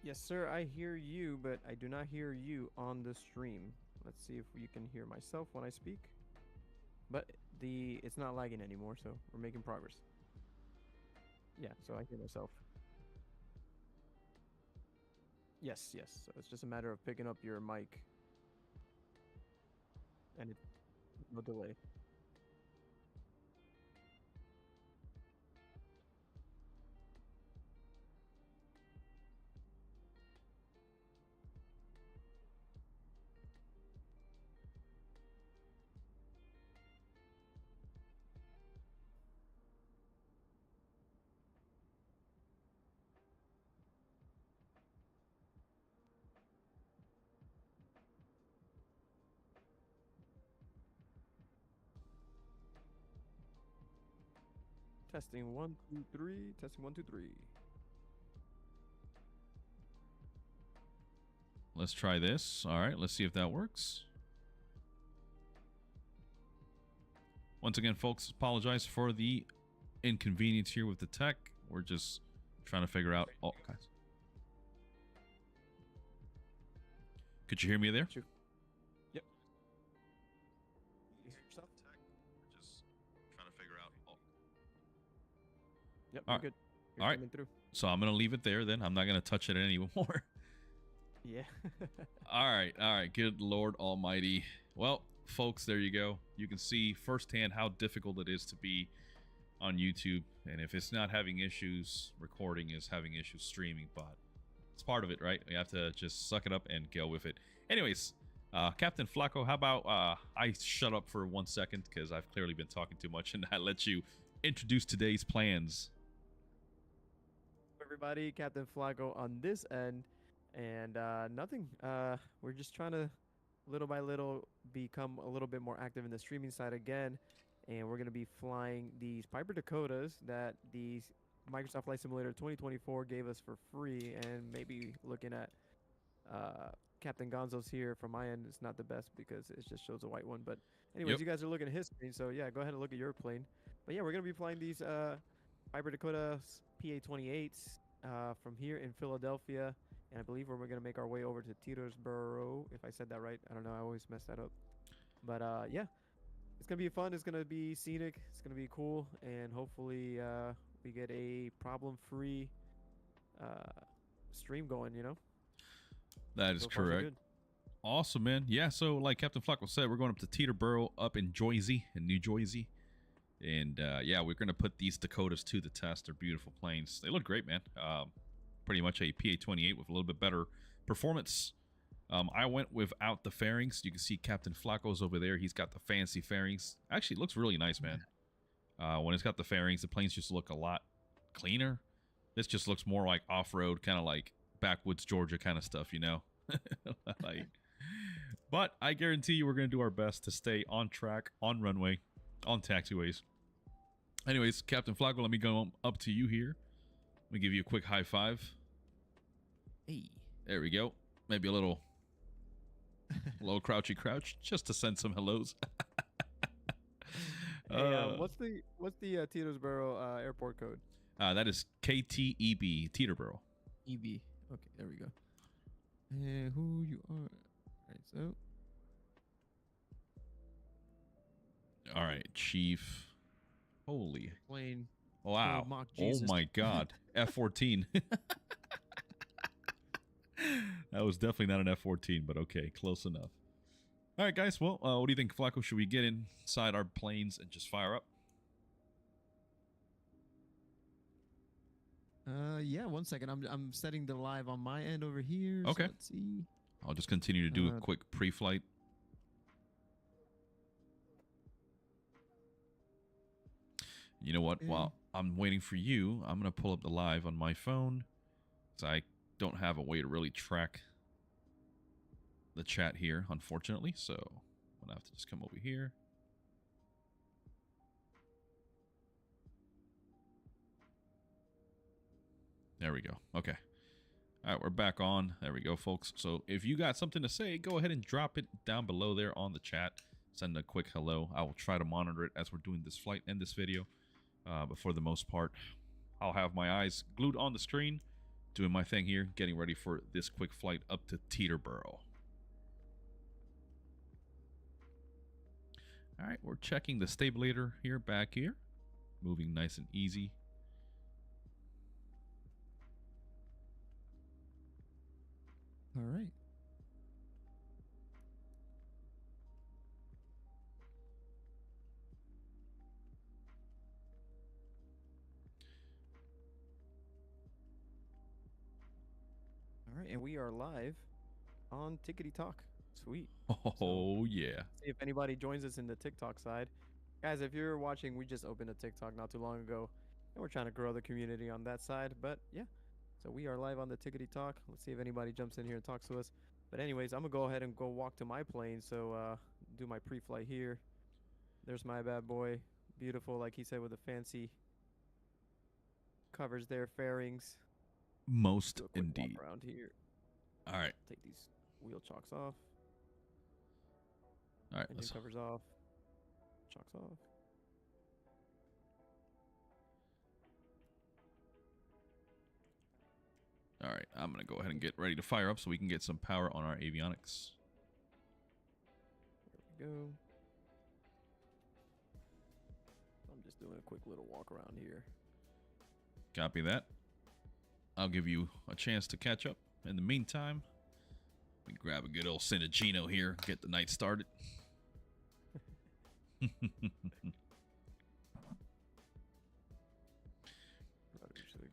Yes, sir, I hear you, but I do not hear you on the stream. Let's see if you can hear myself when I speak. But it's not lagging anymore, so we're making progress. Yeah, so I hear myself. Yes, yes. So it's just a matter of picking up your mic. And it no delay. Testing 1, 2, 3. Testing 1, 2, 3. Let's try this. All right, let's see if that works. Once again, folks, apologize for the inconvenience here with the tech. We're just trying to figure out. Oh, guys. Could you hear me there? Yep. You hear yourself? Tech. We're just trying to figure out. Oh. Yep, you're good. You're coming through. So I'm going to leave it there then. I'm not going to touch it anymore. Yeah. All right. Good Lord Almighty. Well, folks, there you go. You can see firsthand how difficult it is to be on YouTube. And if it's not having issues recording, is having issues streaming. But it's part of it, right? We have to just suck it up and go with it. Anyways, Captain Flacco, how about I shut up for 1 second because I've clearly been talking too much, and I let you introduce today's plans. Everybody, Captain Flacco on this end. And nothing. We're just trying to, little by little, become a little bit more active in the streaming side again. And we're going to be flying these Piper Dakotas that the Microsoft Flight Simulator 2024 gave us for free. And maybe looking at Captain Gonzo's here from my end, it's not the best because it just shows a white one. But anyways, You guys are looking at his screen. So yeah, go ahead and look at your plane. But yeah, we're going to be flying these Piper Dakotas PA-28s from here in Philadelphia. And I believe we're going to make our way over to Teterbero, if I said that right. I don't know. I always mess that up. But yeah, it's going to be fun. It's going to be scenic. It's going to be cool. And hopefully we get a problem-free stream going, you know? That is correct. Awesome, man. Yeah, so like Captain Flacco said, we're going up to Teterbero up in Jersey, in New Jersey. And yeah, we're going to put these Dakotas to the test. They're beautiful planes. They look great, man. Pretty much a PA-28 with a little bit better performance. I went without the fairings. You can see Captain Flacco's over there. He's got the fancy fairings. Actually, it looks really nice, man. When it's got the fairings, the planes just look a lot cleaner. This just looks more like off-road, kind of like backwoods Georgia kind of stuff, you know? But I guarantee you we're going to do our best to stay on track, on runway, on taxiways. Anyways, Captain Flacco, let me go up to you here. Let me give you a quick high five. Hey. There we go. Maybe a little crouchy crouch just to send some hellos. Hey, what's the Teterbero airport code? That is KTEB, Teterbero. EB. Okay, there we go. And who you are? All right, so. All right, Chief. Holy. Plane. Wow. Oh my God. F-14. That was definitely not an F-14, but okay, close enough. All right, guys. Well, what do you think, Flacco? Should we get inside our planes and just fire up? Yeah. 1 second. I'm setting the live on my end over here. Okay. So let's see. I'll just continue to do a quick pre-flight. You know what? While I'm waiting for you, I'm going to pull up the live on my phone. So I don't have a way to really track the chat here, unfortunately. So I'm going to have to just come over here. There we go. Okay. All right, we're back on. There we go, folks. So if you got something to say, go ahead and drop it down below there on the chat. Send a quick hello. I will try to monitor it as we're doing this flight and this video. But for the most part, I'll have my eyes glued on the screen, doing my thing here, getting ready for this quick flight up to Teterbero. All right, we're checking the stabilator here, back here. Moving nice and easy. All right. All right, and we are live on Tickety Talk. Sweet. Oh, yeah. See if anybody joins us in the TikTok side. Guys, if you're watching, we just opened a TikTok not too long ago, and we're trying to grow the community on that side. But yeah, so we are live on the Tickety Talk. Let's see if anybody jumps in here and talks to us. But anyways, I'm going to go ahead and go walk to my plane. So do my pre-flight here. There's my bad boy. Beautiful, like he said, with the fancy covers there, fairings. Most do a quick indeed. Walk around here. All right. Take these wheel chocks off. All right. Engine covers off. Chocks off. All right. I'm going to go ahead and get ready to fire up so we can get some power on our avionics. There we go. I'm just doing a quick little walk around here. Copy that. I'll give you a chance to catch up. In the meantime, we grab a good old Cinegino here, get the night started.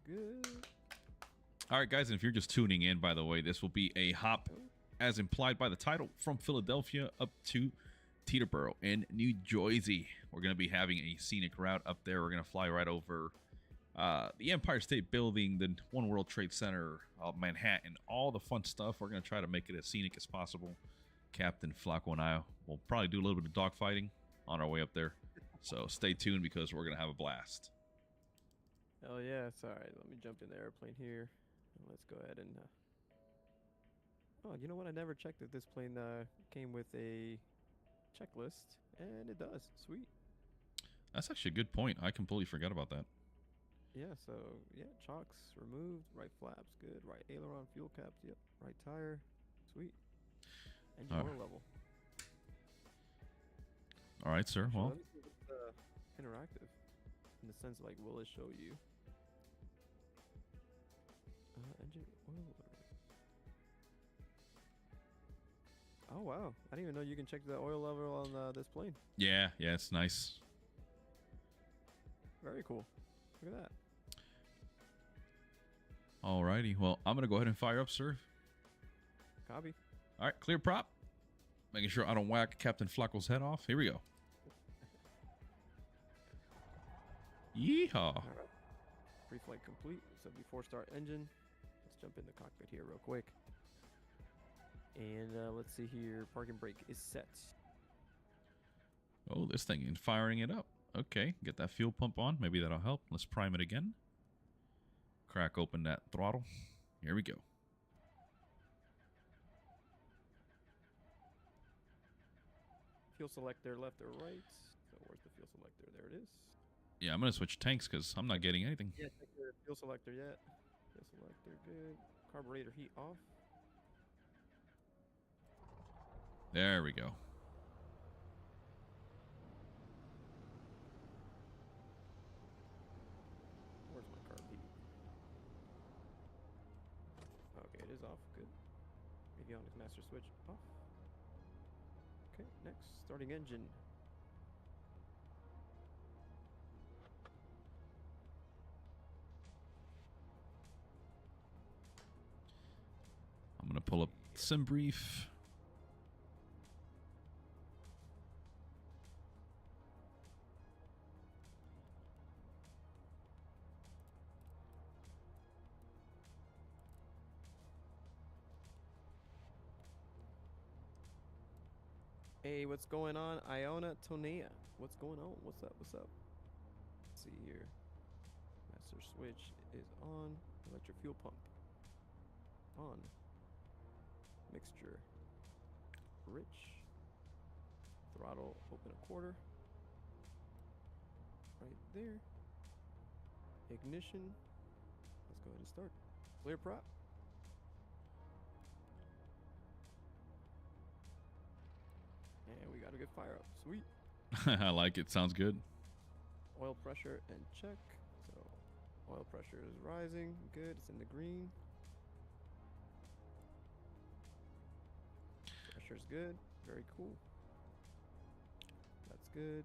Good. All right, guys, and if you're just tuning in, by the way, this will be a hop, as implied by the title, from Philadelphia up to Teterbero in New Jersey. We're going to be having a scenic route up there. We're going to fly right over the Empire State Building, the One World Trade Center, Manhattan, all the fun stuff. We're going to try to make it as scenic as possible. Captain Flacco and I will probably do a little bit of dogfighting on our way up there. So stay tuned because we're going to have a blast. Hell yeah. It's all right. Let me jump in the airplane here. And let's go ahead and... Oh, you know what? I never checked if this plane came with a checklist. And it does. Sweet. That's actually a good point. I completely forgot about that. Yeah, so, yeah, chocks removed, right flaps, good, right aileron, fuel caps, yep, right tire, sweet. Engine oil level. All right, sir. Actually, well, let me see if it's interactive, in the sense, like, will it show you? Engine oil level. Oh, wow. I didn't even know you can check the oil level on this plane. Yeah, it's nice. Very cool. Look at that. Alrighty. Well, I'm going to go ahead and fire up, sir. Copy. All right, clear prop. Making sure I don't whack Captain Flacco's head off. Here we go. Yeehaw. All right. Pre-flight complete. So before start engine. Let's jump in the cockpit here real quick. And let's see here. Parking brake is set. Oh, this thing is firing it up. Okay, get that fuel pump on. Maybe that'll help. Let's prime it again. Crack open that throttle. Here we go. Fuel selector left or right. So where's the fuel selector? There it is. Yeah, I'm going to switch tanks because I'm not getting anything. Yeah, check your fuel selector yet. Fuel selector, good. Carburetor heat off. There we go. Where's my carb heat? Okay, it is off. Good. Avionics master switch off. Okay, next. Starting engine. I'm going to pull up sim brief. Hey, what's going on? Iona Tonea. What's going on? What's up? What's up? Let's see here. Master switch is on. Electric fuel pump. On. Mixture. Rich. Throttle open a quarter. Right there. Ignition. Let's go ahead and start. Clear prop. And we got a good fire up. Sweet. I like it. Sounds good. Oil pressure and check. So oil pressure is rising. Good. It's in the green. Pressure's good. Very cool. That's good.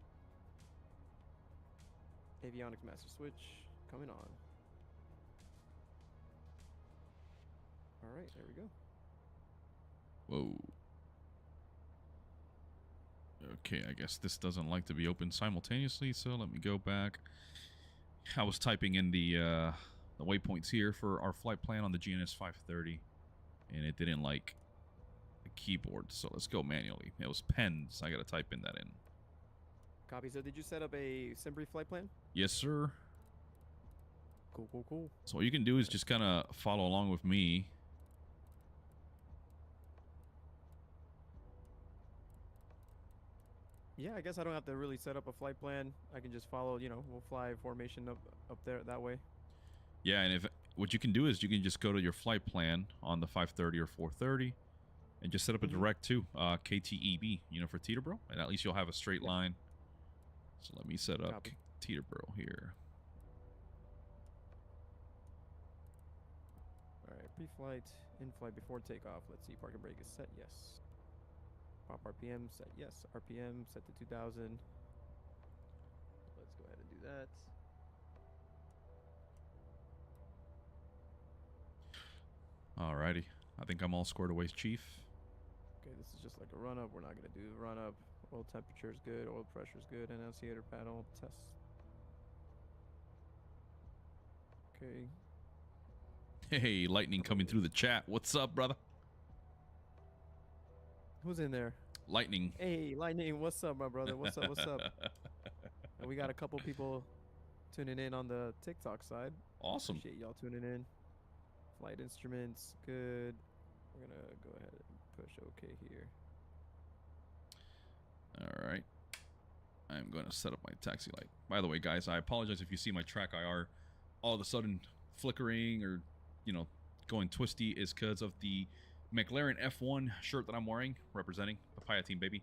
Avionics master switch coming on. All right, there we go. Whoa. Okay, I guess this doesn't like to be open simultaneously, so let me go back. I was typing in the waypoints here for our flight plan on the GNS 530, and it didn't like the keyboard, so let's go manually. It was pens. I got to type in that in. Copy. So did you set up a SimBrief flight plan? Yes, sir. Cool, cool, cool. So what you can do is just kind of follow along with me. Yeah, I guess I don't have to really set up a flight plan. I can just follow, you know, we'll fly formation up there that way. Yeah, and if what you can do is you can just go to your flight plan on the 530 or 430 and just set up a direct to KTEB, you know, for Teterbero, and at least you'll have a straight line. So let me set up Teterbero here. All right, pre-flight, in-flight before takeoff. Let's see, parking brake is set, yes. Pop RPM set, yes. RPM set to 2000. Let's go ahead and do that. Alrighty, I think I'm all squared away, Chief. Okay, this is just like a run-up. We're not going to do the run-up. Oil temperature is good. Oil pressure is good. Annunciator panel test. Okay. Hey, lightning coming through the chat. What's up, brother? Who's in there? Lightning. Hey, Lightning. What's up, my brother? What's up? What's up? And we got a couple people tuning in on the TikTok side. Awesome. Appreciate y'all tuning in. Flight instruments, good. We're going to go ahead and push OK here. All right. I'm going to set up my taxi light. By the way, guys, I apologize if you see my track IR all of a sudden flickering or, you know, going twisty is because of the McLaren F1 shirt that I'm wearing, representing the Papaya team, baby.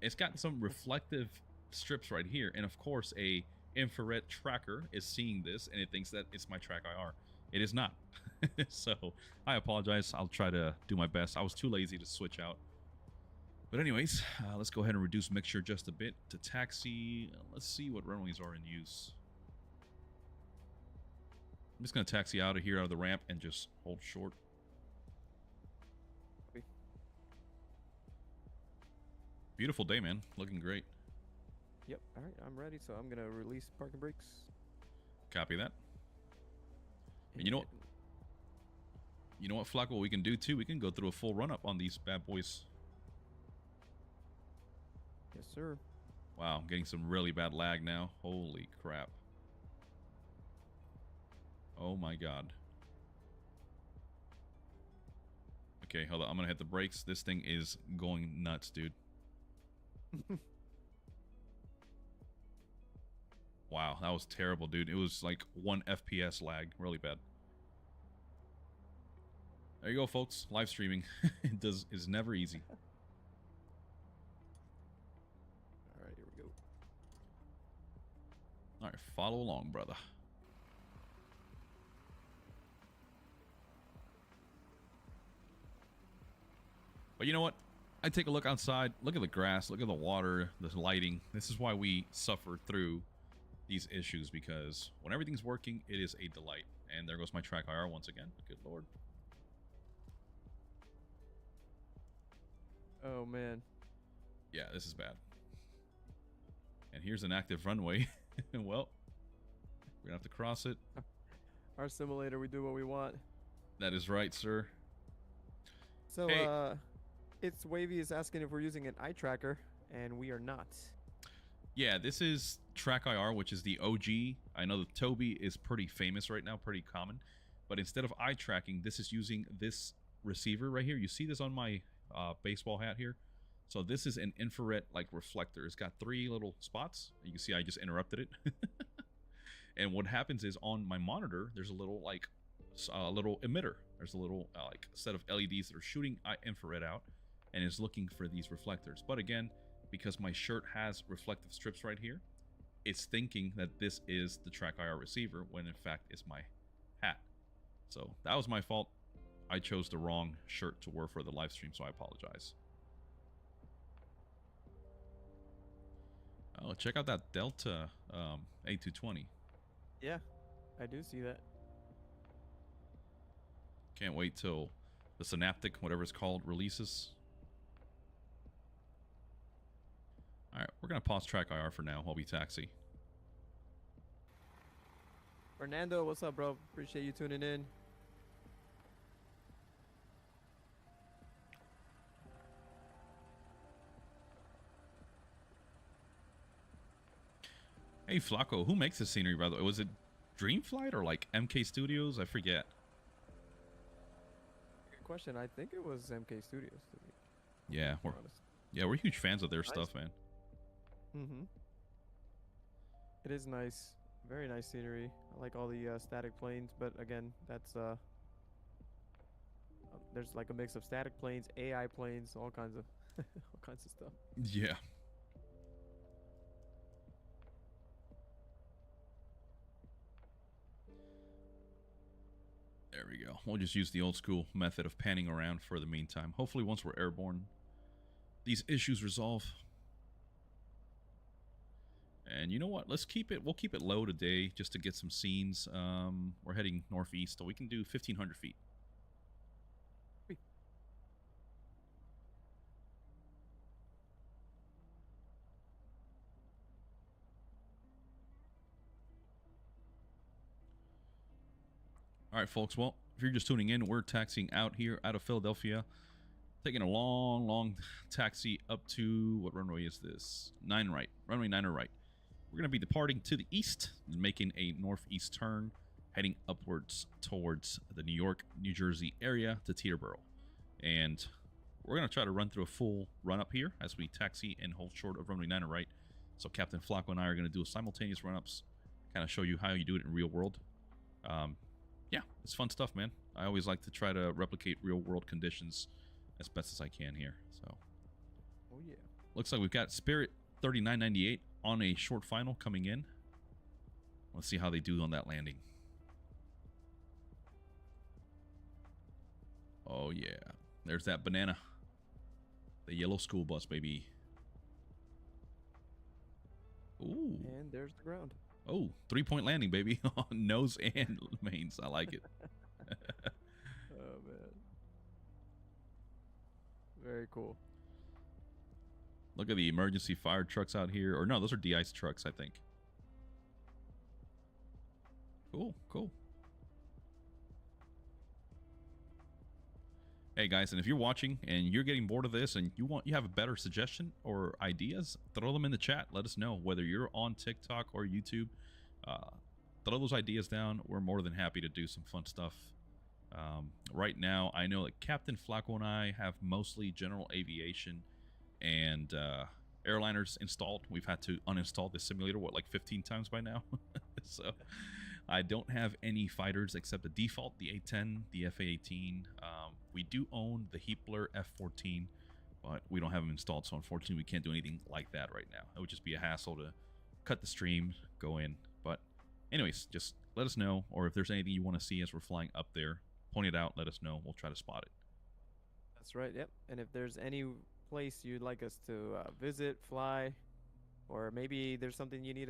It's got some reflective strips right here, and of course a infrared tracker is seeing this and it thinks that it's my track IR. It is not. So I apologize. I'll try to do my best. I was too lazy to switch out. But anyways, let's go ahead and reduce mixture just a bit to taxi. Let's see what runways are in use. I'm just going to taxi out of here, out of the ramp, and just hold short. Beautiful day, man. Looking great. Yep. All right. I'm ready. So I'm going to release parking brakes. Copy that. And you know what? You know what, Flacco? We can do too. We can go through a full run up on these bad boys. Yes, sir. Wow, I'm getting some really bad lag now. Holy crap. Oh my god. Okay, hold on. I'm gonna hit the brakes. This thing is going nuts, dude. Wow, that was terrible, dude. It was like 1 FPS lag. Really bad. There you go, folks. Live streaming is never easy. All right, here we go. All right, follow along, brother. But you know what? I take a look outside. Look at the grass. Look at the water, the lighting. This is why we suffer through these issues, because when everything's working, it is a delight. And there goes my track IR once again. Good lord. Oh, man. Yeah, this is bad. And here's an active runway. Well, we're gonna have to cross it. Our simulator, we do what we want. That is right, sir. So, hey. It's Wavy is asking if we're using an eye tracker, and we are not. Yeah, this is Track IR, which is the OG. I know the Toby is pretty famous right now, pretty common. But instead of eye tracking, this is using this receiver right here. You see this on my baseball hat here? So this is an infrared like reflector. It's got 3 little spots. You can see I just interrupted it. And what happens is on my monitor, there's a little like a little emitter. There's a little like set of LEDs that are shooting infrared out and is looking for these reflectors. But again, because my shirt has reflective strips right here, it's thinking that this is the track IR receiver when in fact it's my hat. So that was my fault. I chose the wrong shirt to wear for the live stream, so I apologize. Oh, check out that Delta A220. Yeah, I do see that. Can't wait till the Synaptic, whatever it's called, releases. All right, we're going to pause track IR for now while we taxi. Fernando, what's up, bro? Appreciate you tuning in. Hey, Flacco, who makes this scenery, by the way? Was it Dreamflight or like MK Studios? I forget. Good question. I think it was MK Studios. Yeah, we're huge fans of their stuff, man. Mm-hmm. It is nice. Very nice scenery. I like all the static planes, but again, that's there's like a mix of static planes, AI planes, all kinds of all kinds of stuff. Yeah. There we go. We'll just use the old school method of panning around for the meantime. Hopefully once we're airborne, these issues resolve. And you know what? We'll keep it low today just to get some scenes. We're heading northeast, so we can do 1,500 feet. All right, folks. Well, if you're just tuning in, we're taxiing out here out of Philadelphia. Taking a long taxi up to, what runway is this? 9 right. Runway 9 right. We're going to be departing to the east, making a northeast turn, heading upwards towards the New York, New Jersey area to Teterbero. And we're going to try to run through a full run up here as we taxi and hold short of runway 9 right. So Captain Flacco and I are going to do a simultaneous run-ups, kind of show you how you do it in real world. Yeah, it's fun stuff, man. I always like to try to replicate real world conditions as best as I can here. So, oh yeah, looks like we've got Spirit 3998 on a short final coming in. Let's see how they do on that landing. Oh yeah, there's that banana, the yellow school bus, baby. Ooh, and there's the ground. Oh, 3-point landing, baby. On nose and mains. I like it. Oh, man. Very cool. Look at the emergency fire trucks out here. Or no, those are de-ice trucks, I think. Cool, cool. Hey guys, and if you're watching and you're getting bored of this and you have a better suggestion or ideas, throw them in the chat. Let us know whether you're on TikTok or YouTube. Throw those ideas down. We're more than happy to do some fun stuff. Right now, I know that Captain Flacco and I have mostly general aviation and airliners installed. We've had to uninstall the simulator, what, like 15 times by now? So I don't have any fighters except the default, the A-10, the F-A-18. We do own the Heapler F-14, but we don't have them installed, so unfortunately we can't do anything like that right now. It would just be a hassle to cut the stream, go in. But anyways, just let us know, or if there's anything you want to see as we're flying up there, point it out, let us know. We'll try to spot it. That's right, yep. And if there's any place you'd like us to visit, fly, or maybe there's something you need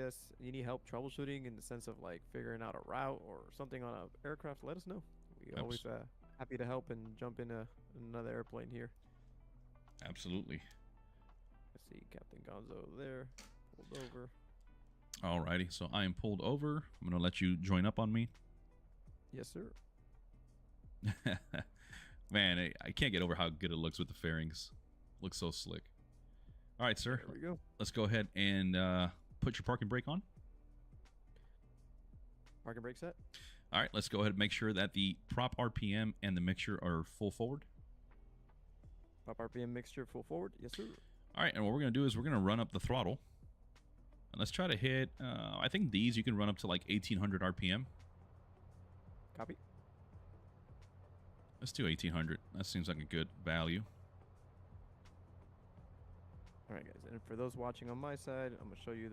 help troubleshooting in the sense of like figuring out a route or something on an aircraft, let us know. We always happy to help and jump in another airplane here. Absolutely. Let's see, Captain Gonzo there, pulled over. Alrighty, so I am pulled over. I'm gonna let you join up on me. Yes, sir. Man, I can't get over how good it looks with the fairings. Looks so slick. All right, sir. There we go. Let's go ahead and put your parking brake on. Parking brake set. All right, let's go ahead and make sure that the prop RPM and the mixture are full forward. Prop RPM mixture full forward. Yes, sir. All right, and what we're going to do is we're going to run up the throttle. And let's try to hit, I think these you can run up to like 1,800 RPM. Copy. Let's do 1800. That seems like a good value. All right, guys. And for those watching on my side, I'm going to show you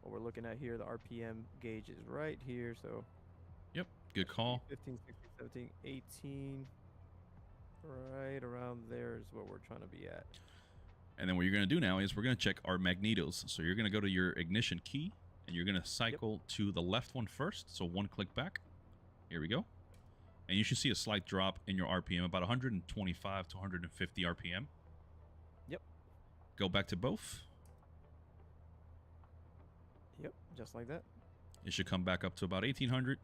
what we're looking at here. The RPM gauge is right here. So, yep, good call. 15, 16, 17, 18. Right around there is what we're trying to be at. And then what you're going to do now is we're going to check our magnetos. So you're going to go to your ignition key, and you're going to cycle to the left one first. So 1 click back. Here we go. And you should see a slight drop in your RPM, about 125 to 150 RPM. Yep. Go back to both. Yep, just like that. It should come back up to about 1800.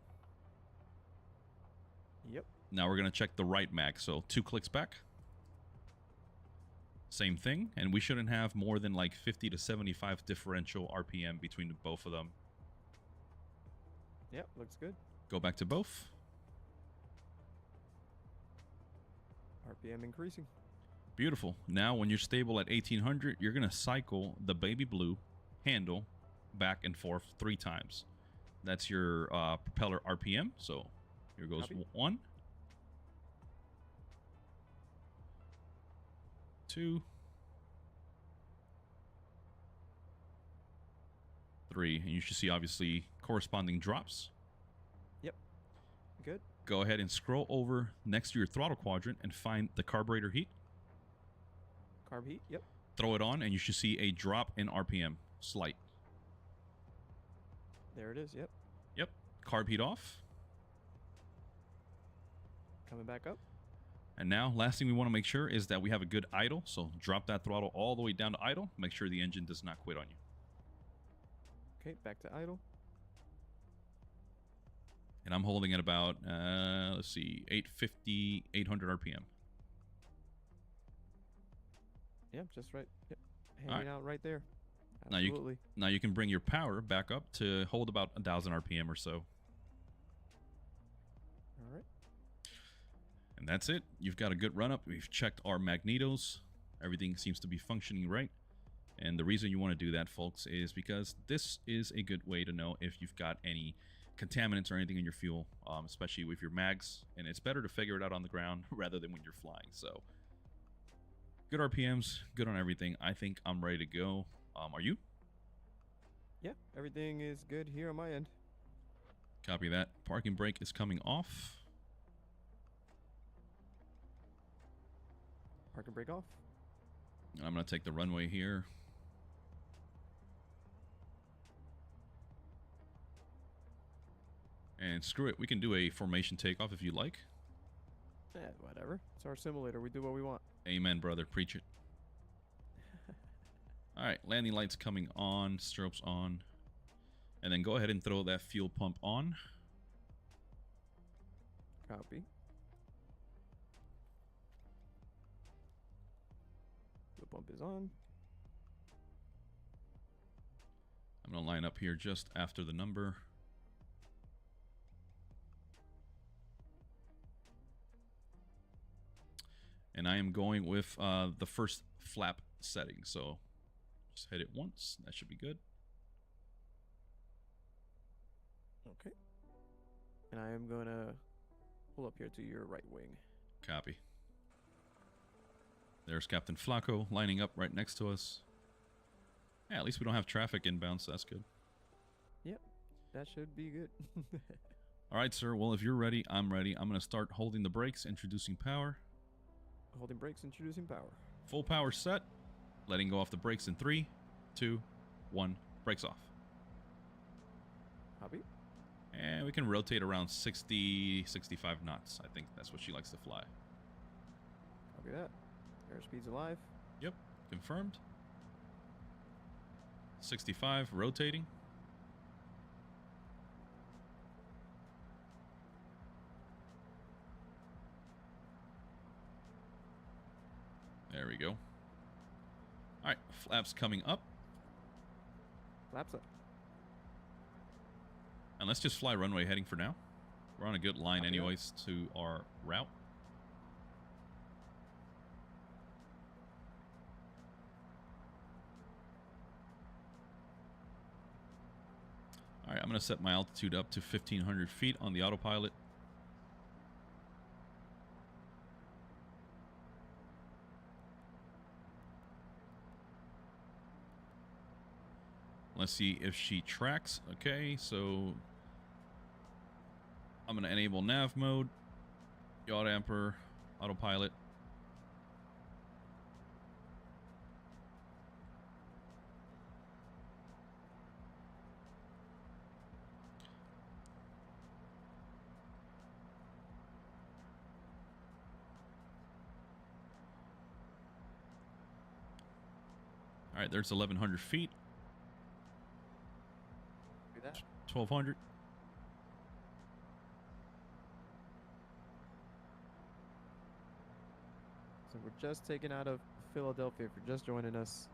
Yep. Now we're going to check the right mag. So 2 clicks back. Same thing. And we shouldn't have more than like 50 to 75 differential RPM between both of them. Yep, looks good. Go back to both. RPM increasing. Beautiful. Now when you're stable at 1800, you're going to cycle the baby blue handle back and forth 3 times. That's your propeller RPM. So here goes. Copy. 1, 2, 3, and you should see obviously corresponding drops. Yep. Good. Go ahead and scroll over next to your throttle quadrant and find the carburetor heat. Carb heat, yep. Throw it on and you should see a drop in RPM. Slight. There it is, yep. Yep. Carb heat off. Coming back up. And now, last thing we want to make sure is that we have a good idle. So drop that throttle all the way down to idle. Make sure the engine does not quit on you. Okay, back to idle. And I'm holding at about, let's see, 850, 800 RPM. Yep, just right. Yep. Hanging out right there. Absolutely. Now you can bring your power back up to hold about 1,000 RPM or so. All right. And that's it. You've got a good run up. We've checked our magnetos. Everything seems to be functioning right. And the reason you want to do that, folks, is because this is a good way to know if you've got any contaminants or anything in your fuel, especially with your mags. And it's better to figure it out on the ground rather than when you're flying. So good RPMs, good on everything. I think I'm ready to go. Are you? Yeah, everything is good here on my end. Copy that. Parking brake is coming off. Parking brake off. I'm going to take the runway here. And screw it, we can do a formation takeoff if you like. Yeah, whatever. It's our simulator. We do what we want. Amen, brother. Preach it. All right, landing lights coming on, strobes on. And then go ahead and throw that fuel pump on. Copy. Fuel pump is on. I'm going to line up here just after the number. And I am going with the first flap setting. So just hit it once. That should be good. Okay. And I am going to pull up here to your right wing. Copy. There's Captain Flacco lining up right next to us. Yeah, at least we don't have traffic inbound, so that's good. Yep, that should be good. All right, sir. Well, if you're ready, I'm ready. I'm going to start holding the brakes, introducing power. Holding brakes, introducing power. Full power set. Letting go off the brakes in 3, 2, 1. Brakes off. Copy. And we can rotate around 60, 65 knots. I think that's what she likes to fly. Copy that. Airspeed's alive. Yep. Confirmed. 65, rotating. There we go. All right, flaps coming up. Flaps up. And let's just fly runway heading for now. We're on a good line anyways to our route. All right, I'm going to set my altitude up to 1,500 feet on the autopilot. Let's see if she tracks. Okay, so I'm going to enable nav mode, yaw damper, autopilot. All right, there's 1,100 feet. Do that. 1,200. So we're just taking out of Philadelphia. If you're just joining us,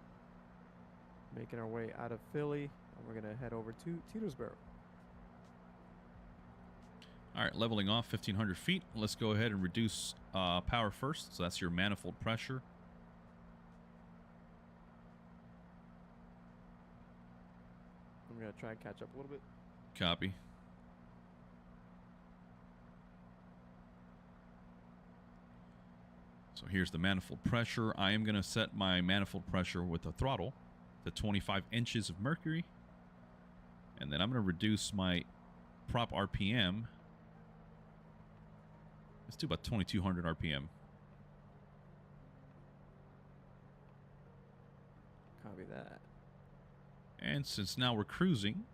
making our way out of Philly, and we're gonna head over to Teterbero. All right, leveling off 1,500 feet. Let's go ahead and reduce power first. So that's your manifold pressure. I'm gonna try and catch up a little bit. Copy. So here's the manifold pressure. I am going to set my manifold pressure with the throttle to 25 inches of mercury. And then I'm going to reduce my prop RPM. Let's do about 2,200 RPM. Copy that. And since now we're cruising,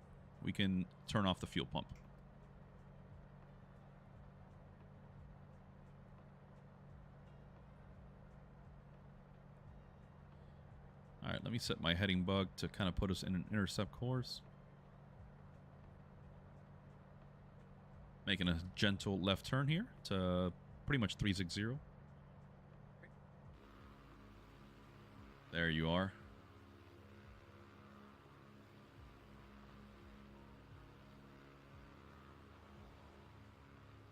we can turn off the fuel pump. All right, let me set my heading bug to kind of put us in an intercept course. Making a gentle left turn here to pretty much 360. There you are.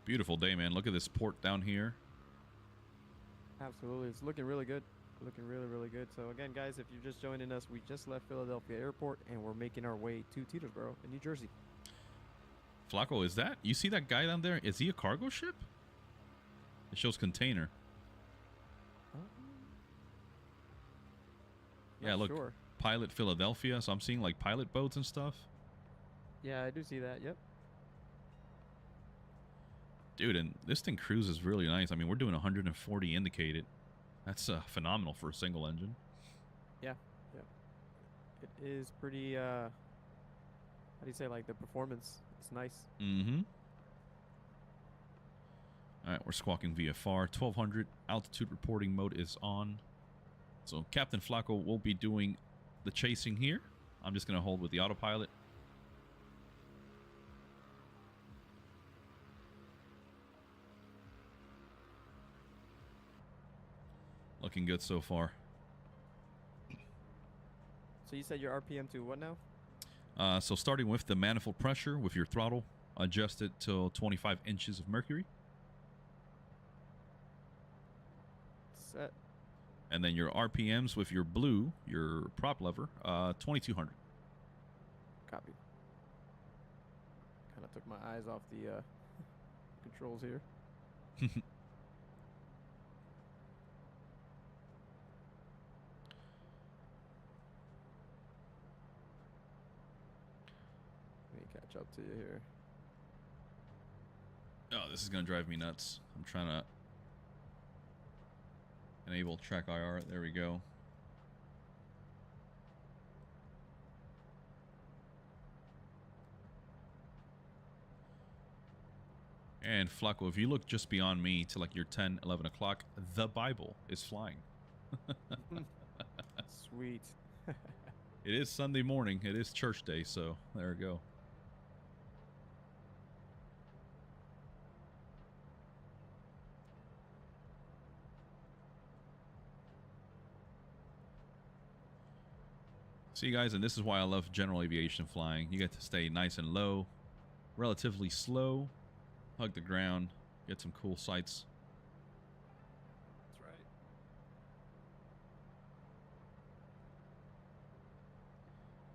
Beautiful day, man. Look at this port down here. Absolutely. It's looking really good. Looking really, really good. So again, guys, if you're just joining us, we just left Philadelphia Airport and we're making our way to Teterbero in New Jersey. Flacco, is that? You see that guy down there? Is he a cargo ship? It shows container. Yeah, look. Sure. Pilot Philadelphia. So I'm seeing like pilot boats and stuff. Yeah, I do see that. Yep. Dude, and this thing cruises really nice. I mean, we're doing 140 indicated. That's phenomenal for a single engine. Yeah, yeah. It is pretty, how do you say, like the performance? It's nice. Mm-hmm. All right, we're squawking VFR. 1,200 altitude reporting mode is on. So Captain Flacco will be doing the chasing here. I'm just going to hold with the autopilot. Looking good so far. So you said your RPM to what now? So starting with the manifold pressure with your throttle, adjust it to 25 inches of mercury. Set. And then your RPMs with your blue, your prop lever, 2,200. Copy. Kind of took my eyes off the controls here. Catch up to you here. Oh, this is going to drive me nuts. I'm trying to enable track IR. There we go. And Flacco, if you look just beyond me to like your 10, 11 o'clock, the Bible is flying. Sweet. It is Sunday morning. It is church day, so there we go. See, guys, and this is why I love general aviation flying. You get to stay nice and low, relatively slow, hug the ground, get some cool sights. That's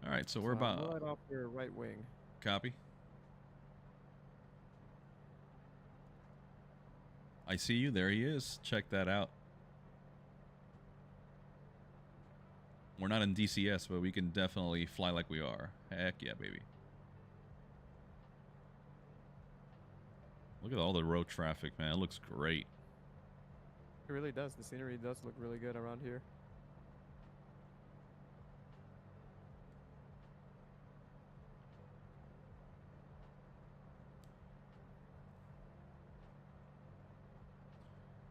right. All right, so we're about right off your right wing. Copy. I see you. There he is. Check that out. We're not in DCS, but we can definitely fly like we are. Heck yeah, baby. Look at all the road traffic, man. It looks great. It really does. The scenery does look really good around here.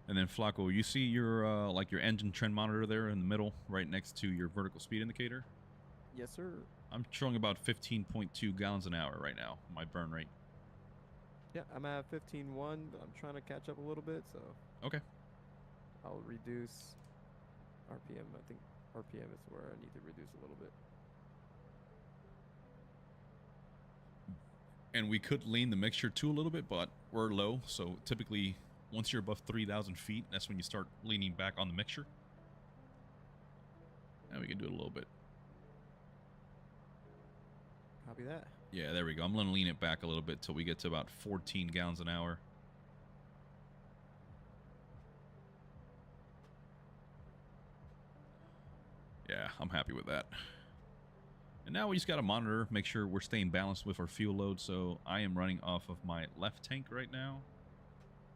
And then Flacco, you see your like your engine trend monitor there in the middle, right next to your vertical speed indicator? Yes, sir. I'm showing about 15.2 gallons an hour right now, my burn rate. Yeah, I'm at 15.1, but I'm trying to catch up a little bit, so. Okay. I'll reduce RPM. I think RPM is where I need to reduce a little bit. And we could lean the mixture too a little bit, but we're low, so typically once you're above 3,000 feet, that's when you start leaning back on the mixture. And we can do it a little bit. Copy that. Yeah, there we go. I'm going to lean it back a little bit till we get to about 14 gallons an hour. Yeah, I'm happy with that. And now we just got to monitor, make sure we're staying balanced with our fuel load. So I am running off of my left tank right now.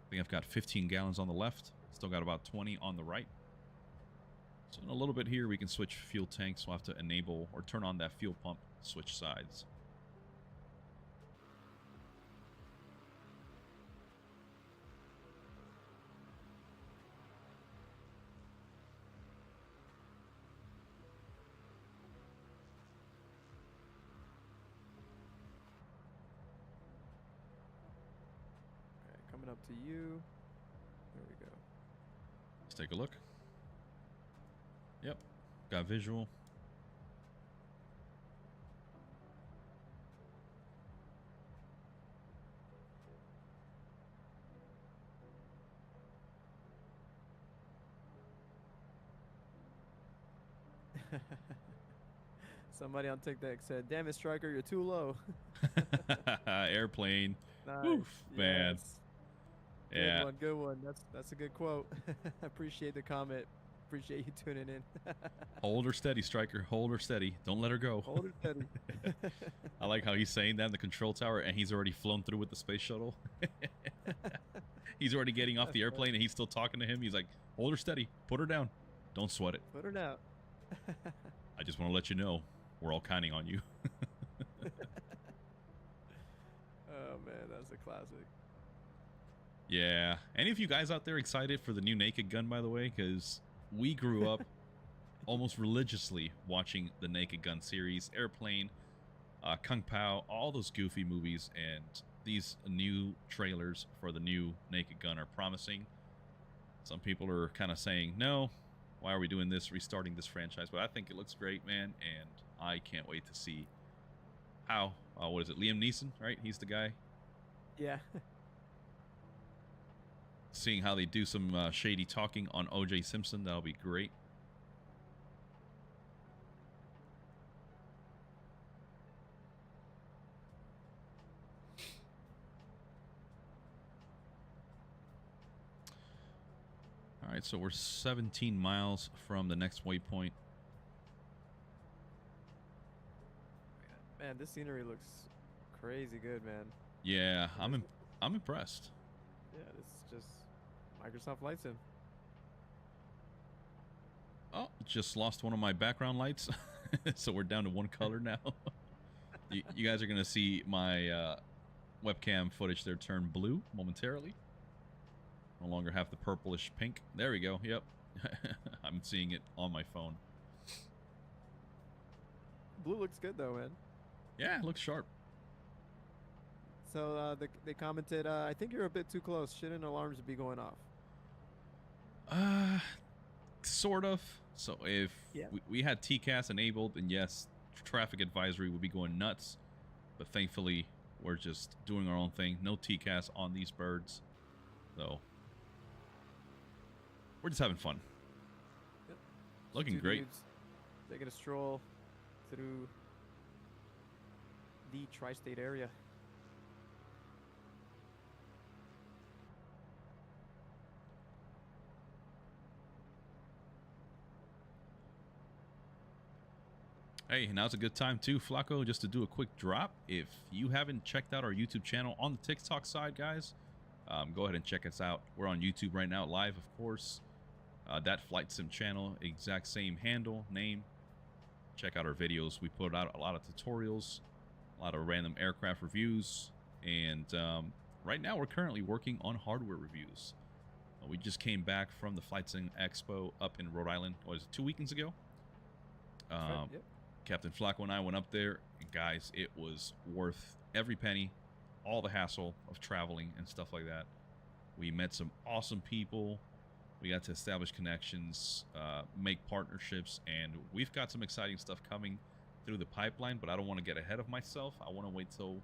I think I've got 15 gallons on the left. Still got about 20 on the right. So in a little bit here, we can switch fuel tanks. We'll have to enable or turn on that fuel pump, switch sides. Coming up to you. There we go. Let's take a look. Yep, got visual. Somebody on TikTok said, "Damn it, Striker, you're too low." Airplane. Nice. Oof, man. Good Yeah. one, good one. That's a good quote. Appreciate the comment. Appreciate you tuning in. Hold her steady, Striker. Hold her steady. Don't let her go. Hold her steady. I like how he's saying that in the control tower, and he's already flown through with the space shuttle. He's already getting off the airplane, and he's still talking to him. He's like, hold her steady. Put her down. Don't sweat it. Put her down. I just want to let you know, we're all counting on you. Oh, man, that's a classic. Yeah. Any of you guys out there excited for the new Naked Gun, by the way? Because we grew up almost religiously watching the Naked Gun series, Airplane, Kung Pao, all those goofy movies, and these new trailers for the new Naked Gun are promising. Some people are kind of saying, no, why are we doing this, restarting this franchise? But I think it looks great, man, and I can't wait to see how, what is it, Liam Neeson, right? He's the guy. Yeah. Seeing how they do some shady talking on O.J. Simpson, that'll be great. All right, so we're 17 miles from the next waypoint. Man, this scenery looks crazy good, man. Yeah, I'm impressed. Yeah, this is just Microsoft Flight Sim. Oh, just lost one of my background lights, so we're down to one color now. You guys are gonna see my webcam footage there turn blue momentarily. No longer have the purplish pink. There we go. Yep. I'm seeing it on my phone. Blue looks good though, man. Yeah, it looks sharp. So they commented, I think you're a bit too close. Shouldn't alarms be going off? Sort of. So if we had TCAS enabled, then yes, traffic advisory would be going nuts. But thankfully, we're just doing our own thing. No TCAS on these birds. So we're just having fun. Yep. Looking great. Dudes taking a stroll through the tri-state area. Hey, now's a good time too, Flacco, just to do a quick drop. If you haven't checked out our YouTube channel on the TikTok side, guys, go ahead and check us out. We're on YouTube right now, live, of course. That Flight Sim channel, exact same handle, name. Check out our videos. We put out a lot of tutorials, a lot of random aircraft reviews, and right now we're currently working on hardware reviews. We just came back from the Flight Sim Expo up in Rhode Island, what was it, 2 weekends ago? Right, yep. Captain Flacco and I went up there, and guys, it was worth every penny, all the hassle of traveling and stuff like that. We met some awesome people. We got to establish connections, make partnerships, and we've got some exciting stuff coming through the pipeline, but I don't want to get ahead of myself. I want to wait till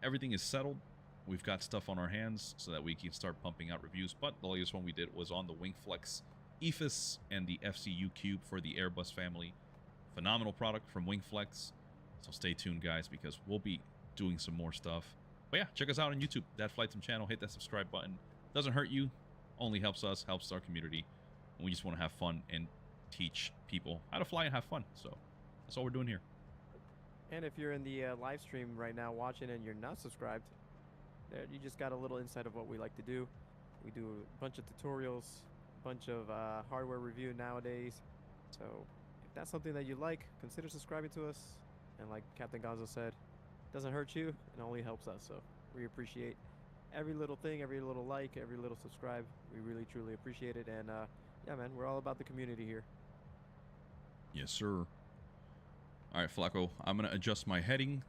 everything is settled. We've got stuff on our hands so that we can start pumping out reviews, but the latest one we did was on the WingFlex EFIS and the FCU Cube for the Airbus family. Phenomenal product from WingFlex, so stay tuned, guys, because we'll be doing some more stuff. But yeah, check us out on YouTube, that Flight Sim channel. Hit that subscribe button. Doesn't hurt you, only helps us, helps our community. And we just want to have fun and teach people how to fly and have fun. So that's all we're doing here. And if you're in the live stream right now watching and you're not subscribed, there you just got a little insight of what we like to do. We do a bunch of tutorials, a bunch of hardware review nowadays. So if that's something that you like, consider subscribing to us. And like Captain Gonzo said, it doesn't hurt you, it only helps us. So we appreciate every little thing, every little like, every little subscribe. We really, truly appreciate it. And yeah, man, we're all about the community here. Yes, sir. All right, Flacco, I'm going to adjust my heading.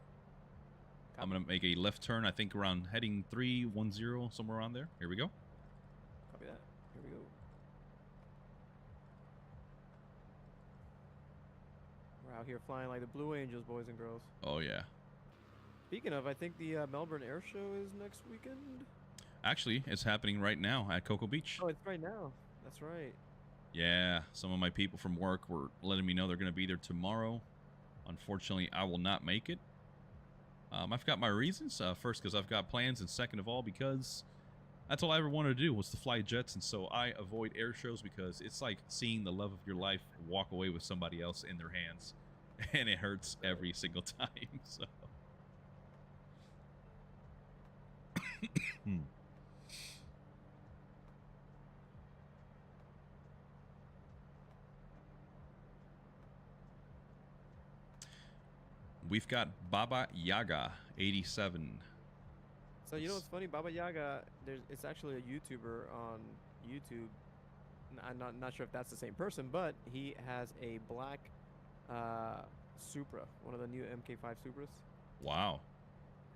I'm going to make a left turn, I think around heading 310, somewhere around there. Here we go. Copy that. Here we go. We're out here flying like the Blue Angels, boys and girls. Oh, yeah. Speaking of, I think the Melbourne Air Show is next weekend. Actually, it's happening right now at Cocoa Beach. Oh, it's right now. That's right. Yeah, some of my people from work were letting me know they're going to be there tomorrow. Unfortunately, I will not make it. I've got my reasons. First, because I've got plans, and second of all, because that's all I ever wanted to do was to fly jets, and so I avoid air shows because it's like seeing the love of your life walk away with somebody else in their hands, and it hurts every single time. So. We've got Baba Yaga 87. So you know what's funny? Baba Yaga, it's actually a YouTuber on YouTube. I'm not sure if that's the same person, but he has a black Supra, one of the new MK5 Supras. Wow.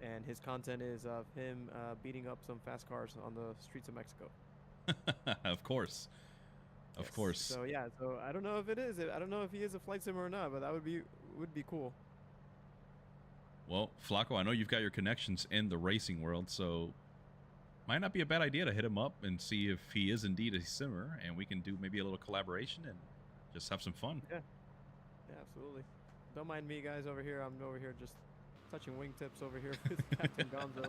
And his content is of him beating up some fast cars on the streets of Mexico. Of course. Of course. So yeah, so I don't know if it is. I don't know if he is a flight simmer or not, but that would be cool. Well, Flacco, I know you've got your connections in the racing world, so might not be a bad idea to hit him up and see if he is indeed a simmer, and we can do maybe a little collaboration and just have some fun. Yeah, absolutely. Don't mind me, guys, over here. I'm over here just touching wingtips over here with Captain Gonzo.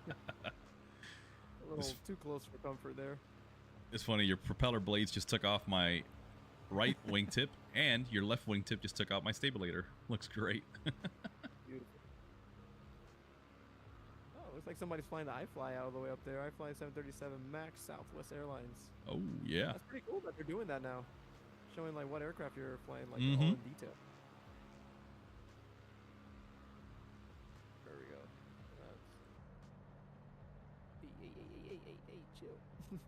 A little too close for comfort there. It's funny, your propeller blades just took off my right wingtip, and your left wingtip just took out my stabilator. Looks great. Looks like somebody's flying the iFly all the way up there. iFly 737 MAX, Southwest Airlines. Oh, yeah. That's pretty cool that they're doing that now. Showing, like, what aircraft you're flying, like, all in detail. There we go. Hey, chill.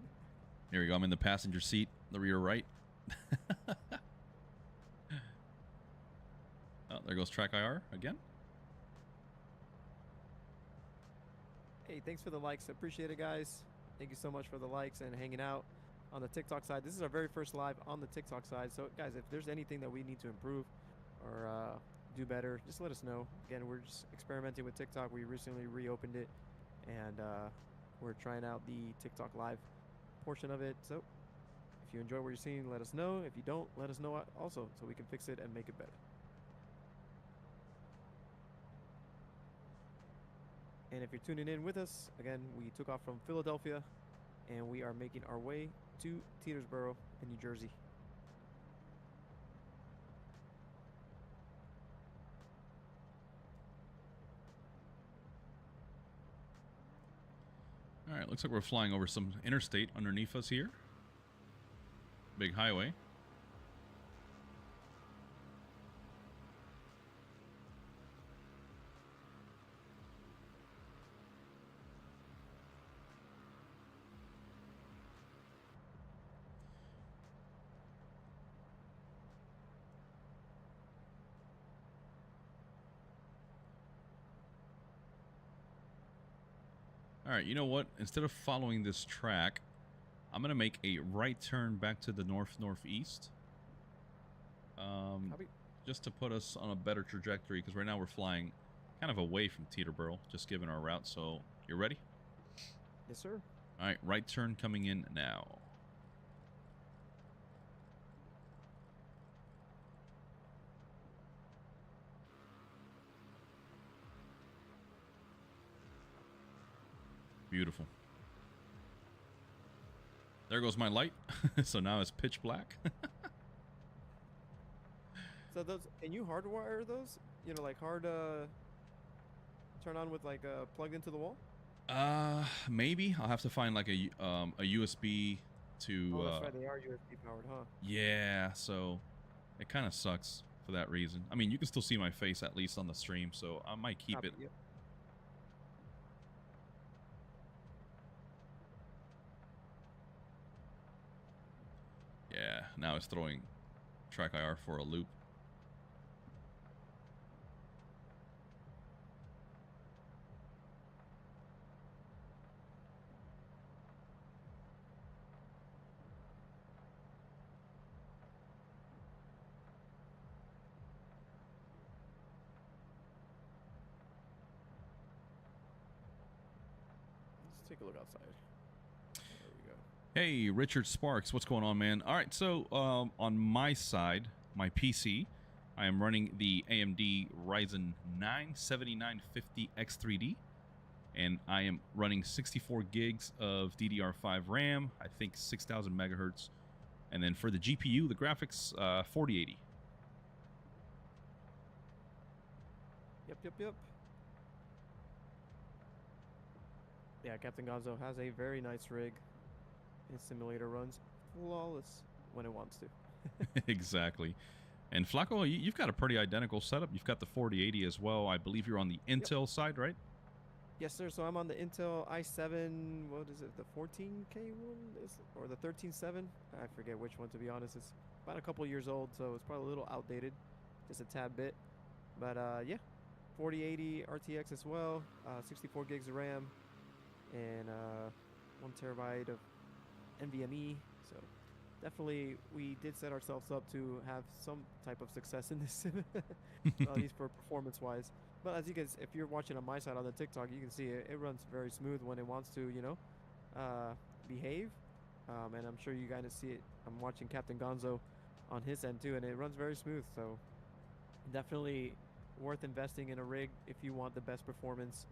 Here we go. I'm in the passenger seat, the rear right. Oh, there goes Track IR again. Hey, thanks for the likes. Appreciate it, guys. Thank you so much for the likes and hanging out on the TikTok side. This is our very first live on the TikTok side. So, guys, if there's anything that we need to improve or do better, just let us know. Again, we're just experimenting with TikTok. We recently reopened it, and we're trying out the TikTok live portion of it. So, if you enjoy what you're seeing, let us know. If you don't, let us know also so we can fix it and make it better. And if you're tuning in with us, again, we took off from Philadelphia, and we are making our way to Teterbero in New Jersey. All right, looks like we're flying over some interstate underneath us here. Big highway. All right, you know what? Instead of following this track, I'm going to make a right turn back to the northeast. Just to put us on a better trajectory, because right now we're flying kind of away from Teterbero, just given our route. So, you ready? Yes, sir. All right, right turn coming in now. Beautiful. There goes my light. So now it's pitch black. So those, and you hardwire those? You know, like hard turn on with like plugged into the wall? Maybe I'll have to find like a USB to. Oh, that's right. They are USB powered, huh? Yeah. So it kind of sucks for that reason. I mean, you can still see my face at least on the stream, so I might keep it. Yep. Yeah, now it's throwing track IR for a loop. Let's take a look outside. There we go. Hey, Richard Sparks, what's going on, man? All right, so on my side, my PC, I am running the AMD Ryzen 9 7950X3D, and I am running 64 gigs of DDR5 RAM, I think 6,000 megahertz, and then for the GPU, the graphics, 4080. Yep. Yeah, Captain Gonzo has a very nice rig. His simulator runs flawless when it wants to. Exactly. And Flaco, you've got a pretty identical setup. You've got the 4080 as well. I believe you're on the Intel side, right? Yes, sir. So I'm on the Intel i7, what is it, the 14K one? Or the 13.7? I forget which one, to be honest. It's about a couple years old, so it's probably a little outdated, just a tad bit. But yeah, 4080 RTX as well, 64 gigs of RAM, and 1 terabyte of NVMe. So definitely we did set ourselves up to have some type of success in this sim, at least for performance wise. But as you guys, if you're watching on my side on the TikTok, you can see it runs very smooth when it wants to, you know, behave. And I'm sure you guys see it. I'm watching Captain Gonzo on his end too, and it runs very smooth. So definitely worth investing in a rig if you want the best performance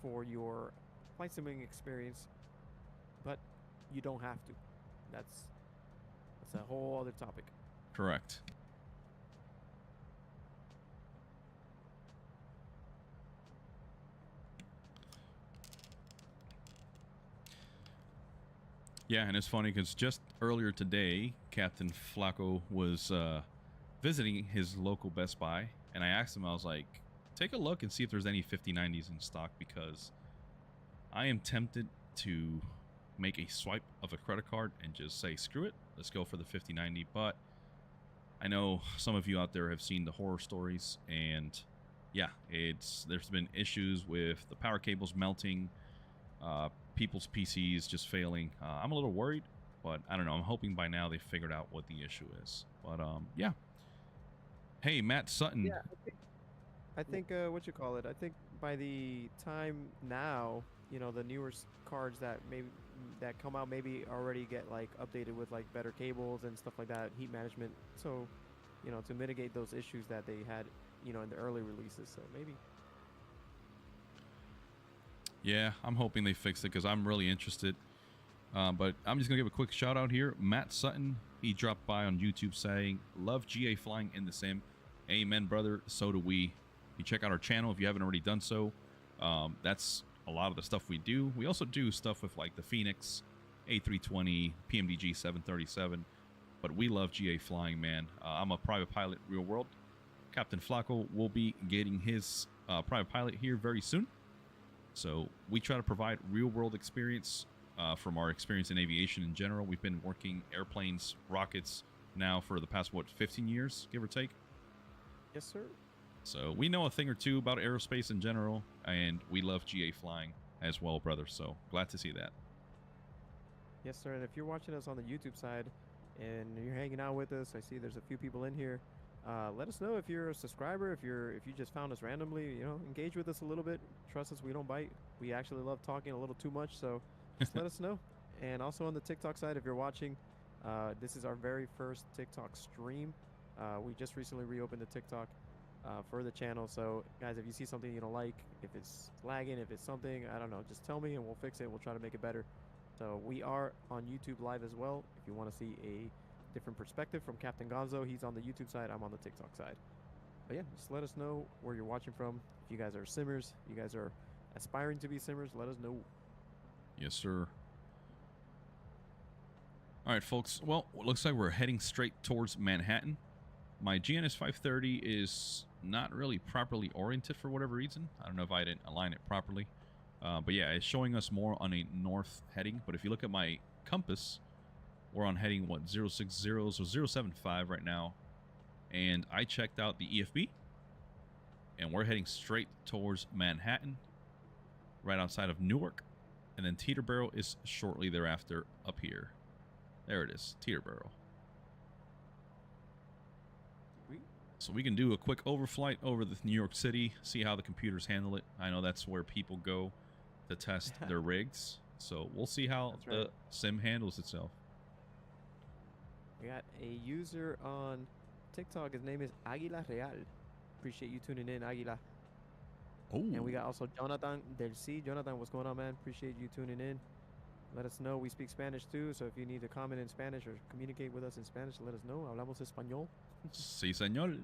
for your flight simming experience. But you don't have to. That's a whole other topic. Correct. Yeah, and it's funny because just earlier today, Captain Flaco was visiting his local Best Buy, and I asked him, I was like, take a look and see if there's any 5090s in stock, because I am tempted to make a swipe of a credit card and just say, screw it, let's go for the 5090. But I know some of you out there have seen the horror stories, and yeah, there's been issues with the power cables melting, people's PCs just failing. I'm a little worried, but I don't know. I'm hoping by now they figured out what the issue is. But yeah. Hey, Matt Sutton. Yeah, I think what you call it. I think by the time now, you know, the newer cards that come out maybe already get like updated with like better cables and stuff like that, heat management. So, you know, to mitigate those issues that they had, you know, in the early releases. So maybe. Yeah, I'm hoping they fix it because I'm really interested. But I'm just going to give a quick shout out here. Matt Sutton, he dropped by on YouTube saying, love GA flying in the sim. Amen, brother. So do we. You check out our channel if you haven't already done so. That's a lot of the stuff we do. We also do stuff with like the Phoenix, A320, PMDG 737, but we love GA flying, man. I'm a private pilot real world. Captain Flacco will be getting his private pilot here very soon. So we try to provide real world experience from our experience in aviation in general. We've been working airplanes, rockets now for the past, what, 15 years, give or take? Yes, sir. So we know a thing or two about aerospace in general, and we love GA flying as well, brother. So glad to see that. Yes, sir. And if you're watching us on the YouTube side and you're hanging out with us, I see there's a few people in here. Let us know if you're a subscriber, if you just found us randomly, you know, engage with us a little bit. Trust us, we don't bite. We actually love talking a little too much, so just let us know. And also on the TikTok side, if you're watching, this is our very first TikTok stream. We just recently reopened the TikTok for the channel. So guys, if you see something you don't like, if it's lagging, if it's something, I don't know, just tell me and we'll fix it. We'll try to make it better. So we are on YouTube live as well. If you want to see a different perspective from Captain Gonzo, he's on the YouTube side, I'm on the TikTok side. But yeah, just let us know where you're watching from. If you guys are simmers, you guys are aspiring to be simmers, let us know. Yes, sir. All right, folks. Well, it looks like we're heading straight towards Manhattan. My GNS 530 is not really properly oriented for whatever reason. I don't know if I didn't align it properly. But yeah, it's showing us more on a north heading. But if you look at my compass, we're on heading, what, 060, so 075 right now. And I checked out the EFB. And we're heading straight towards Manhattan, right outside of Newark. And then Teterbero is shortly thereafter up here. There it is, Teterbero. So we can do a quick overflight over the New York City, see how the computers handle it. I know that's where people go to test their rigs. So we'll see how the sim handles itself. We got a user on TikTok. His name is Aguila Real. Appreciate you tuning in, Aguila. Oh. And we got also Jonathan Del C. Jonathan, what's going on, man? Appreciate you tuning in. Let us know. We speak Spanish too, so if you need to comment in Spanish or communicate with us in Spanish, let us know. Hablamos español. Sí, señor.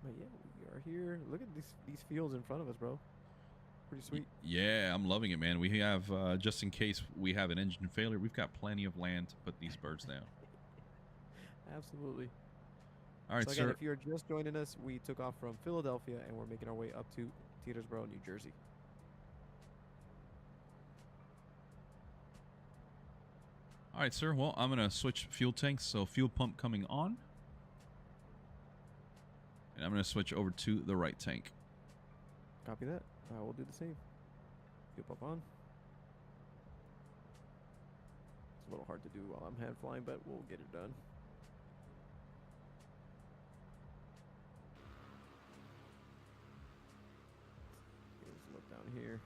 But yeah, we are here. Look at these fields in front of us, bro. Pretty sweet. Yeah, I'm loving it, man. We have, just in case we have an engine failure, we've got plenty of land to put these birds down. Absolutely. All right, so again, sir. if you're just joining us, we took off from Philadelphia and we're making our way up to Teterbero, New Jersey. All right, sir. Well, I'm going to switch fuel tanks. So fuel pump coming on. And I'm going to switch over to the right tank. Copy that. We'll do the same. Fuel pump on. It's a little hard to do while I'm hand flying, but we'll get it done. Let's look down here.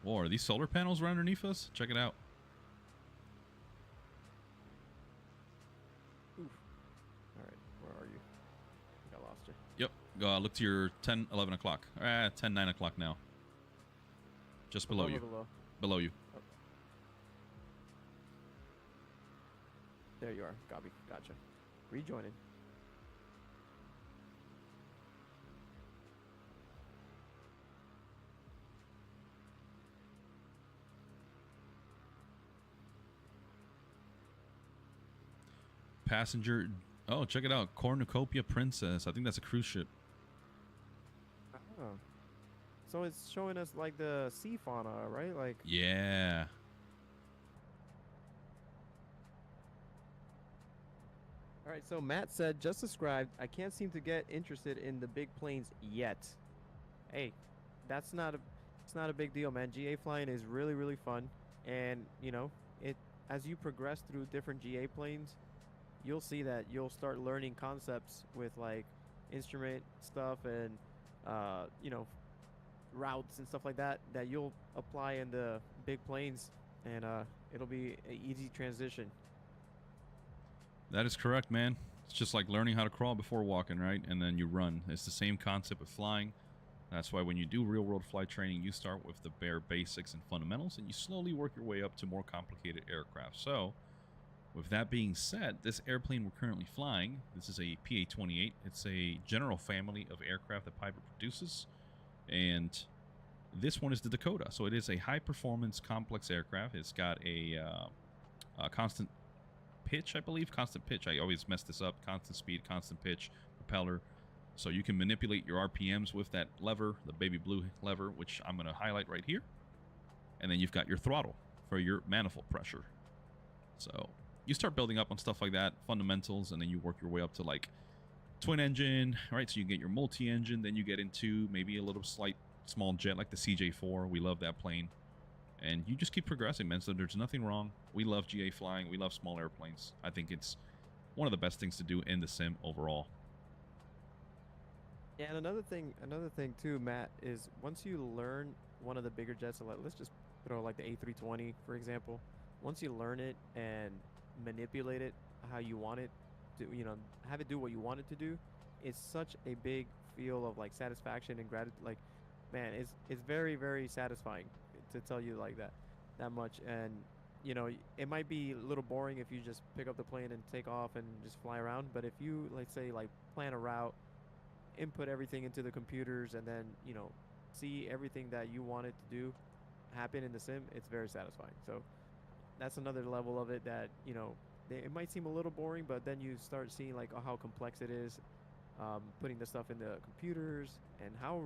Whoa, are these solar panels right underneath us? Check it out. Yep. Look to your 10, 11 o'clock. 10, 9 o'clock now. Just below you. Below you. Oh. There you are. Copy. Gotcha. Rejoining. Passenger. Oh, check it out. Cornucopia Princess. I think that's a cruise ship. Oh. So it's showing us like the sea fauna, right? Like. Yeah. All right. So Matt said, just described, I can't seem to get interested in the big planes yet. Hey, it's not a big deal, man. GA flying is really, really fun. And, you know, as you progress through different GA planes, you'll see that you'll start learning concepts with like instrument stuff and you know, routes and stuff like that you'll apply in the big planes, and it'll be an easy transition. That is correct, man. It's just like learning how to crawl before walking, right? And then you run. It's the same concept of flying. That's why when you do real world flight training, you start with the bare basics and fundamentals, and you slowly work your way up to more complicated aircraft. So With that being said, this airplane we're currently flying, this is a PA-28. It's a general family of aircraft that Piper produces, and this one is the Dakota. So it is a high-performance, complex aircraft. It's got a constant pitch, I believe. Constant pitch. I always mess this up. Constant speed, constant pitch, propeller. So you can manipulate your RPMs with that lever, the baby blue lever, which I'm going to highlight right here. And then you've got your throttle for your manifold pressure. So you start building up on stuff like that, fundamentals, and then you work your way up to like twin engine, right? So you get your multi-engine, then you get into maybe a little small jet like the CJ4. We love that plane. And you just keep progressing, man. So there's nothing wrong. We love GA flying. We love small airplanes. I think it's one of the best things to do in the sim overall. Yeah, and another thing too, Matt, is once you learn one of the bigger jets, let's just throw like the A320, for example. Once you learn it and manipulate it how you want it to, have it do what you want it to do, it's such a big feel of like satisfaction and gratitude. Like, man, it's very, very satisfying to tell you like that much. And it might be a little boring if you just pick up the plane and take off and just fly around, but if you, let's say, like plan a route, input everything into the computers, and then see everything that you want it to do happen in the sim, it's very satisfying. So that's another level of it that it might seem a little boring, but then you start seeing like how complex it is, putting the stuff in the computers, and how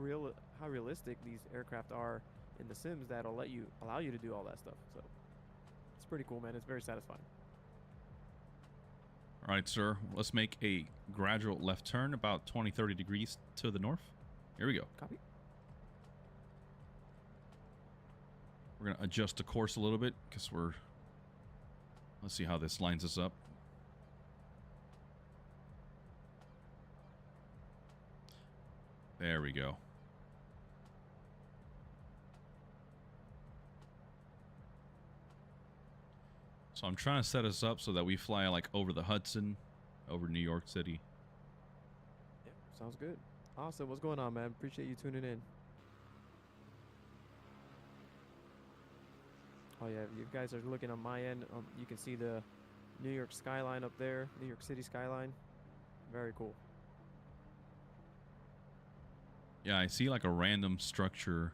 realistic these aircraft are in the sims that'll allow you to do all that stuff. So it's pretty cool, man. It's very satisfying. All right, sir. Let's make a gradual left turn about 20-30 degrees to the north. Here we go. Copy. We're going to adjust the course a little bit because let's see how this lines us up. There we go. So I'm trying to set us up so that we fly like over the Hudson, over New York City. Yeah, sounds good. Awesome. What's going on, man? Appreciate you tuning in. Oh yeah, you guys are looking on my end. You can see the New York skyline up there, New York City skyline. Very cool. Yeah, I see like a random structure.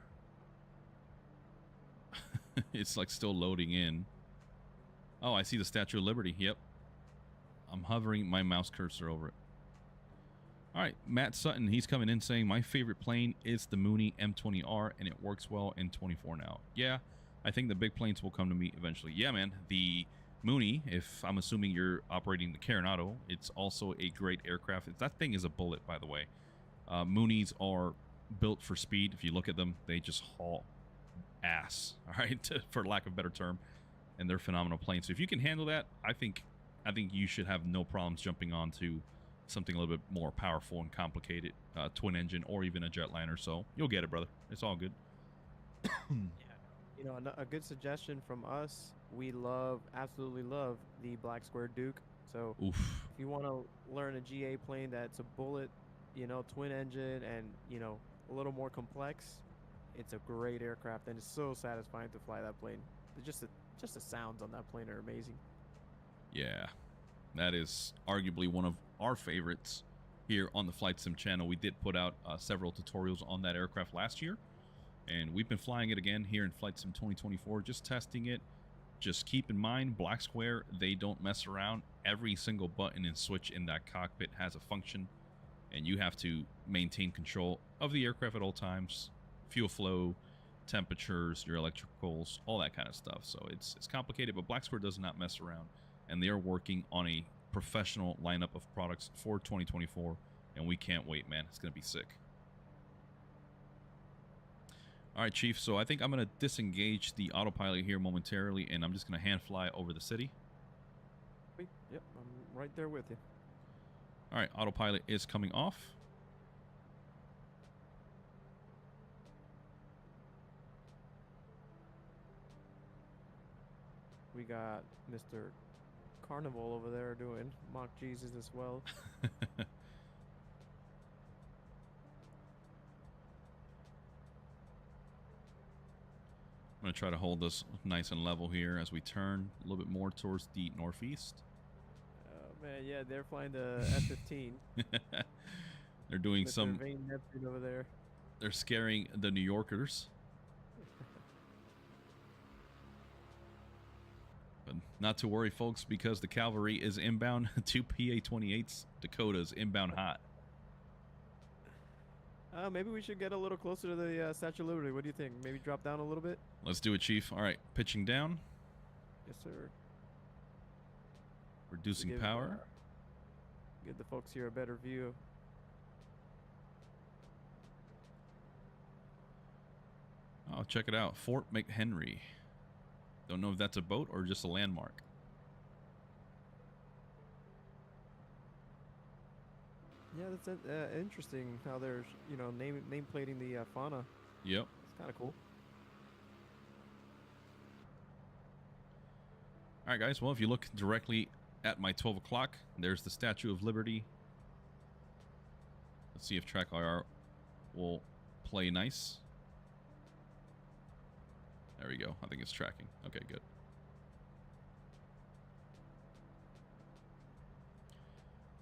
It's like still loading in. Oh, I see the Statue of Liberty. Yep. I'm hovering my mouse cursor over it. All right, Matt Sutton, he's coming in saying, my favorite plane is the Mooney M20R, and it works well in 24 now. Yeah, I think the big planes will come to me eventually. Yeah, man, the Mooney, if I'm assuming you're operating the Coronado, it's also a great aircraft. That thing is a bullet, by the way. Moonies are built for speed. If you look at them, they just haul ass, all right, for lack of a better term. And they're phenomenal planes. So if you can handle that, I think you should have no problems jumping onto something a little bit more powerful and complicated, twin engine or even a jetliner. So you'll get it, brother. It's all good. Yeah, a good suggestion from us. We absolutely love the Black Square Duke. So if you want to learn a GA plane that's a bullet, twin engine, and a little more complex, it's a great aircraft, and it's so satisfying to fly that plane. Just the sounds on that plane are amazing. Yeah, that is arguably one of our favorites here on the Flight Sim channel. We did put out several tutorials on that aircraft last year, and we've been flying it again here in Flight Sim 2024, just testing it. Just keep in mind, Black Square, they don't mess around. Every single button and switch in that cockpit has a function, and you have to maintain control of the aircraft at all times. Fuel flow, temperatures, your electricals, all that kind of stuff. So it's complicated, but Black Square does not mess around, and they are working on a professional lineup of products for 2024, and we can't wait, man. It's gonna be sick. All right, Chief, so I think I'm gonna disengage the autopilot here momentarily, and I'm just gonna hand fly over the city. Yep, I'm right there with you. All right, autopilot is coming off. We got Mr. Carnival over there doing mock Jesus as well. I'm gonna to try to hold this nice and level here as we turn a little bit more towards the northeast. Oh, man, yeah, they're flying the F-15. They're doing with some... their vain Neptune over there. They're scaring the New Yorkers. But not to worry, folks, because the cavalry is inbound. 2 PA-28s. Dakota's inbound hot. Maybe we should get a little closer to the Statue of Liberty. What do you think? Maybe drop down a little bit? Let's do it, Chief. All right, pitching down. Yes, sir. Reducing power. Give the folks here a better view. Oh, check it out. Fort McHenry. Don't know if that's a boat or just a landmark. Yeah, that's interesting how they're, you know, name plating the fauna. Yep. It's kind of cool. All right, guys. Well, if you look directly at my 12 o'clock, there's the Statue of Liberty. Let's see if Track IR will play nice. There we go. I think it's tracking. Okay, good.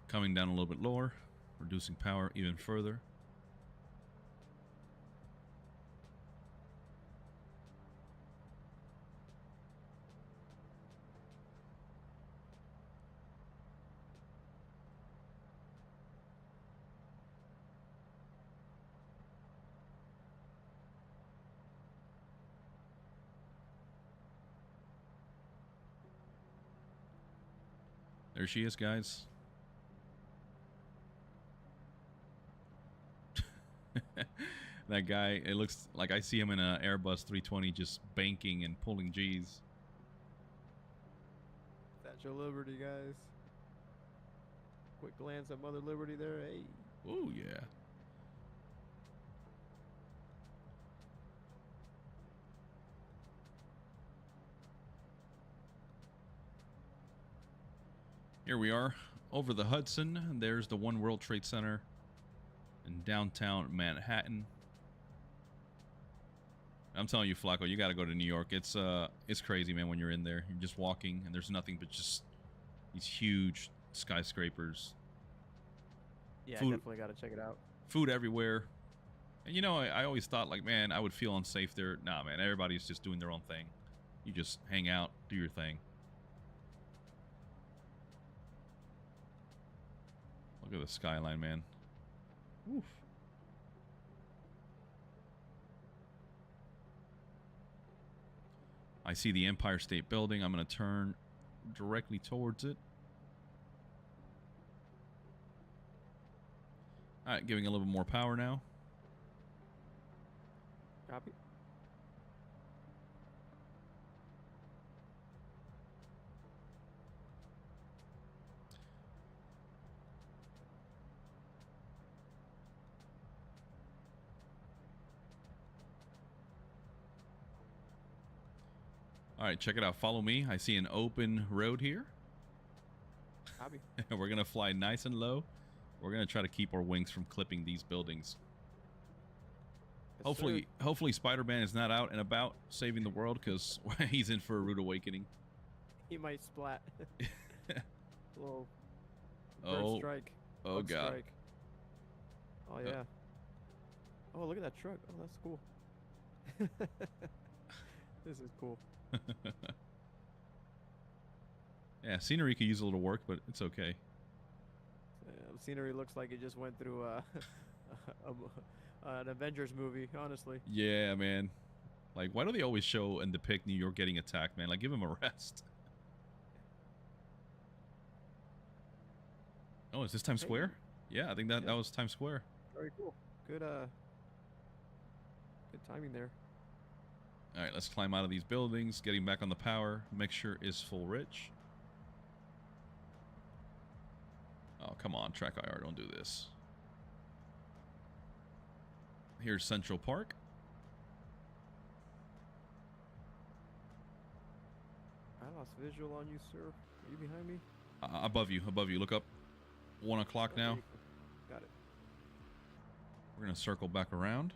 Coming down a little bit lower, reducing power even further. There she is, guys. That guy, it looks like I see him in an Airbus 320 just banking and pulling G's. Statue of Liberty, guys. Quick glance at Mother Liberty there. Hey. Oh, yeah. Here we are over the Hudson. There's the One World Trade Center in downtown Manhattan. I'm telling you, Flacco, you got to go to New York. It's crazy, man, when you're in there. You're just walking, and there's nothing but just these huge skyscrapers. Yeah, I definitely got to check it out. Food everywhere. And, you know, I always thought, like, man, I would feel unsafe there. Nah, man, everybody's just doing their own thing. You just hang out, do your thing. Look at the skyline, man. Oof. I see the Empire State Building. I'm going to turn directly towards it. All right, giving a little bit more power now. Copy. All right, check it out. Follow me. I see an open road here. Copy. We're going to fly nice and low. We're going to try to keep our wings from clipping these buildings. Yes, hopefully Spider-Man is not out and about saving the world, because he's in for a rude awakening. He might splat. Little bird strike. Oh, Bug God. Strike. Oh, yeah. Oh, look at that truck. Oh, that's cool. This is cool. Yeah, scenery could use a little work, but it's okay. Scenery looks like it just went through an Avengers movie, honestly. Yeah, man. Like, why do they always show and depict New York getting attacked, man? Like, give them a rest. Oh, is this Times Square? Yeah, I think that was Times Square. Very cool. Good timing there. All right, let's climb out of these buildings. Getting back on the power. Mixture is full rich. Oh, come on, Track IR, don't do this. Here's Central Park. I lost visual on you, sir. Are you behind me? Above you. Look up. 1 o'clock now. Got it. We're going to circle back around.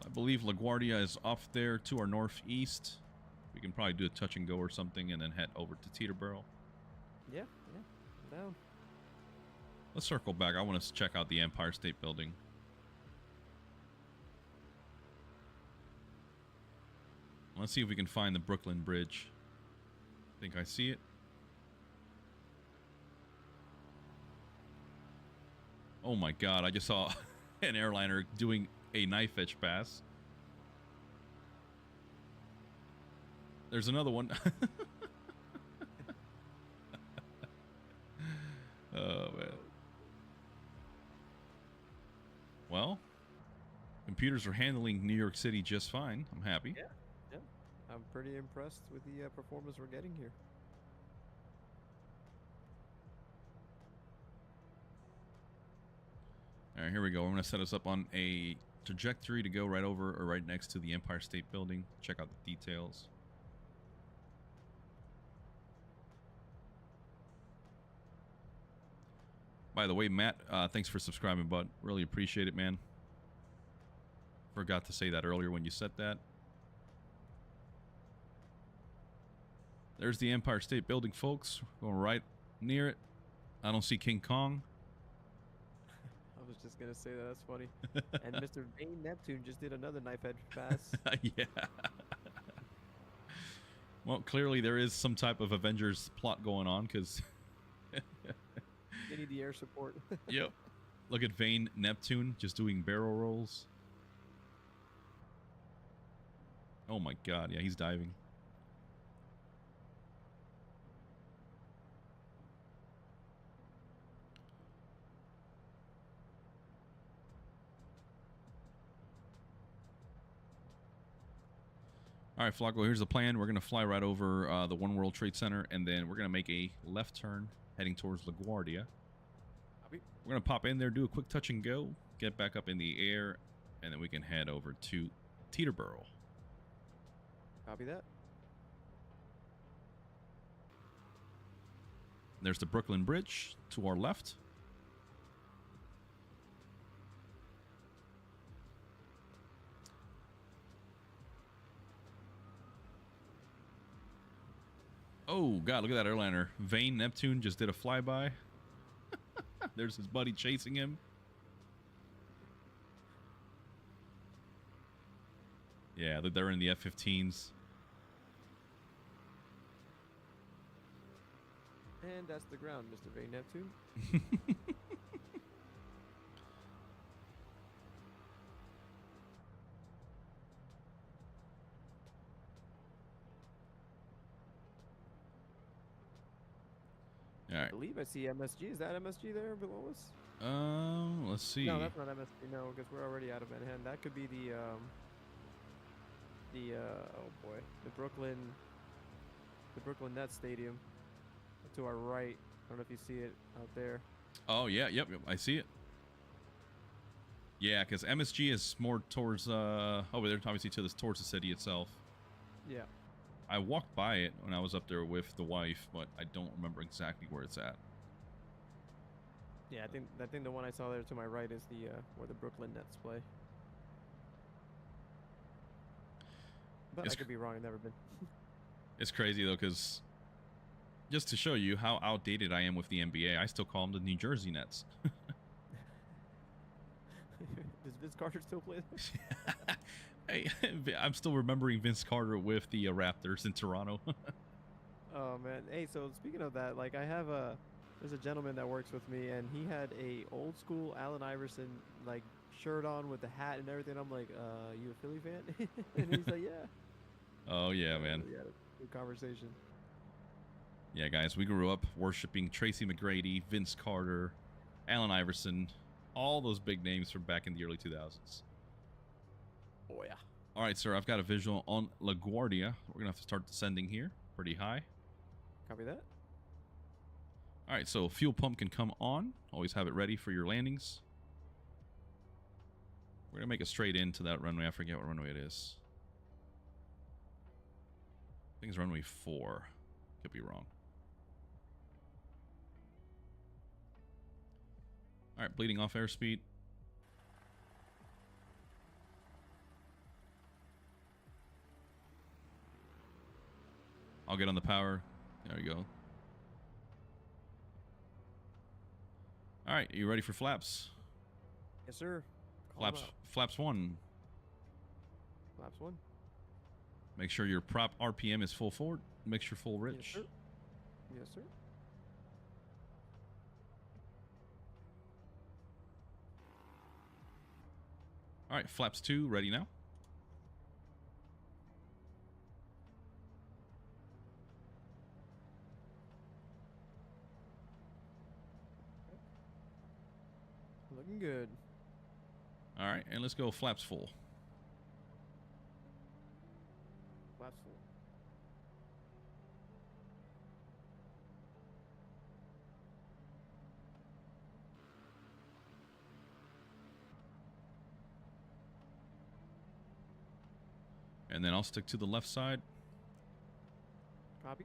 I believe LaGuardia is off there to our northeast. We can probably do a touch and go or something and then head over to Teterbero. Yeah, I'm down. Let's circle back. I want to check out the Empire State Building. Let's see if we can find the Brooklyn Bridge. I think I see it. Oh my god, I just saw an airliner doing a knife edge pass. There's another one. Oh, man. Well, computers are handling New York City just fine. I'm happy. Yeah. I'm pretty impressed with the performance we're getting here. All right, here we go. I'm going to set us up on a trajectory to go right over or right next to the Empire State Building. Check out the details. By the way, Matt, thanks for subscribing, bud. Really appreciate it, man. Forgot to say that earlier when you said that. There's the Empire State Building, folks. Going right near it. I don't see King Kong. I was just going to say that. That's funny. And Mr. Vane Neptune just did another knife edge pass. Yeah. Well, clearly there is some type of Avengers plot going on because... They need the air support. Yep. Look at Vane Neptune just doing barrel rolls. Oh my god. Yeah, he's diving. All right, Flacco, here's the plan. We're going to fly right over the One World Trade Center, and then we're going to make a left turn heading towards LaGuardia. We're going to pop in there, do a quick touch and go, get back up in the air, and then we can head over to Teterbero. Copy that. There's the Brooklyn Bridge to our left. Oh, God, look at that airliner. Vane Neptune just did a flyby. There's his buddy chasing him. Yeah, they're in the F-15s. And that's the ground, Mr. Vane Neptune. All right. I believe I see MSG. Is that MSG there below us? Let's see. No, that's not MSG. No, because we're already out of Manhattan. That could be the oh boy, the Brooklyn Nets Stadium to our right. I don't know if you see it out there. Oh yeah, yep, I see it. Yeah, because MSG is more towards over there, obviously towards the city itself. Yeah. I walked by it when I was up there with the wife, but I don't remember exactly where it's at. Yeah, I think the one I saw there to my right is the where the Brooklyn Nets play. But I could be wrong. I've never been. It's crazy though, because just to show you how outdated I am with the NBA, I still call them the New Jersey Nets. Does Vince Carter still play there? Hey, I'm still remembering Vince Carter with the Raptors in Toronto. Oh man, hey, so speaking of that, like there's a gentleman that works with me, and he had a old school Allen Iverson like shirt on with the hat and everything. I'm like, you a Philly fan? And he's like, yeah. Oh yeah, man. We had a good conversation. Yeah, guys, we grew up worshiping Tracy McGrady, Vince Carter, Allen Iverson, all those big names from back in the early 2000s. Oh yeah. All right, sir, I've got a visual on LaGuardia. We're gonna have to start descending here, pretty high. Copy that. All right, so fuel pump can come on. Always have it ready for your landings. We're gonna make it straight into that runway. I forget what runway it is. I think it's runway 4. Could be wrong. All right, bleeding off airspeed. I'll get on the power. There we go. All right, you ready for flaps? Yes, sir. Flaps 1. Flaps 1. Make sure your prop RPM is full forward. Make sure full rich. Yes, sir. Yes, sir. All right, flaps 2, ready now. Looking good. All right, and let's go flaps full. Flaps full. And then I'll stick to the left side. Copy.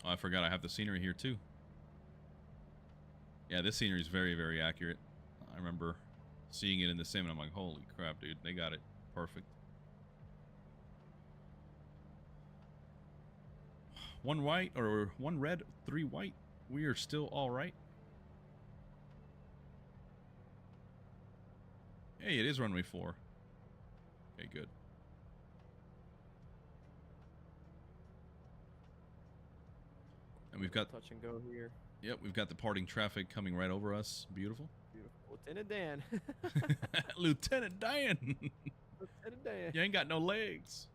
Oh, I forgot I have the scenery here too. Yeah, this scenery is very, very accurate. I remember seeing it in the sim and I'm like, holy crap, dude, they got it perfect. 1 white or 1 red, 3 white. We are still all right. Hey, it is runway 4. Okay, good. And we've got touch and go here. Yep, we've got the parting traffic coming right over us. Beautiful. Beautiful. Lieutenant Dan. Lieutenant Dan. Lieutenant Dan. You ain't got no legs.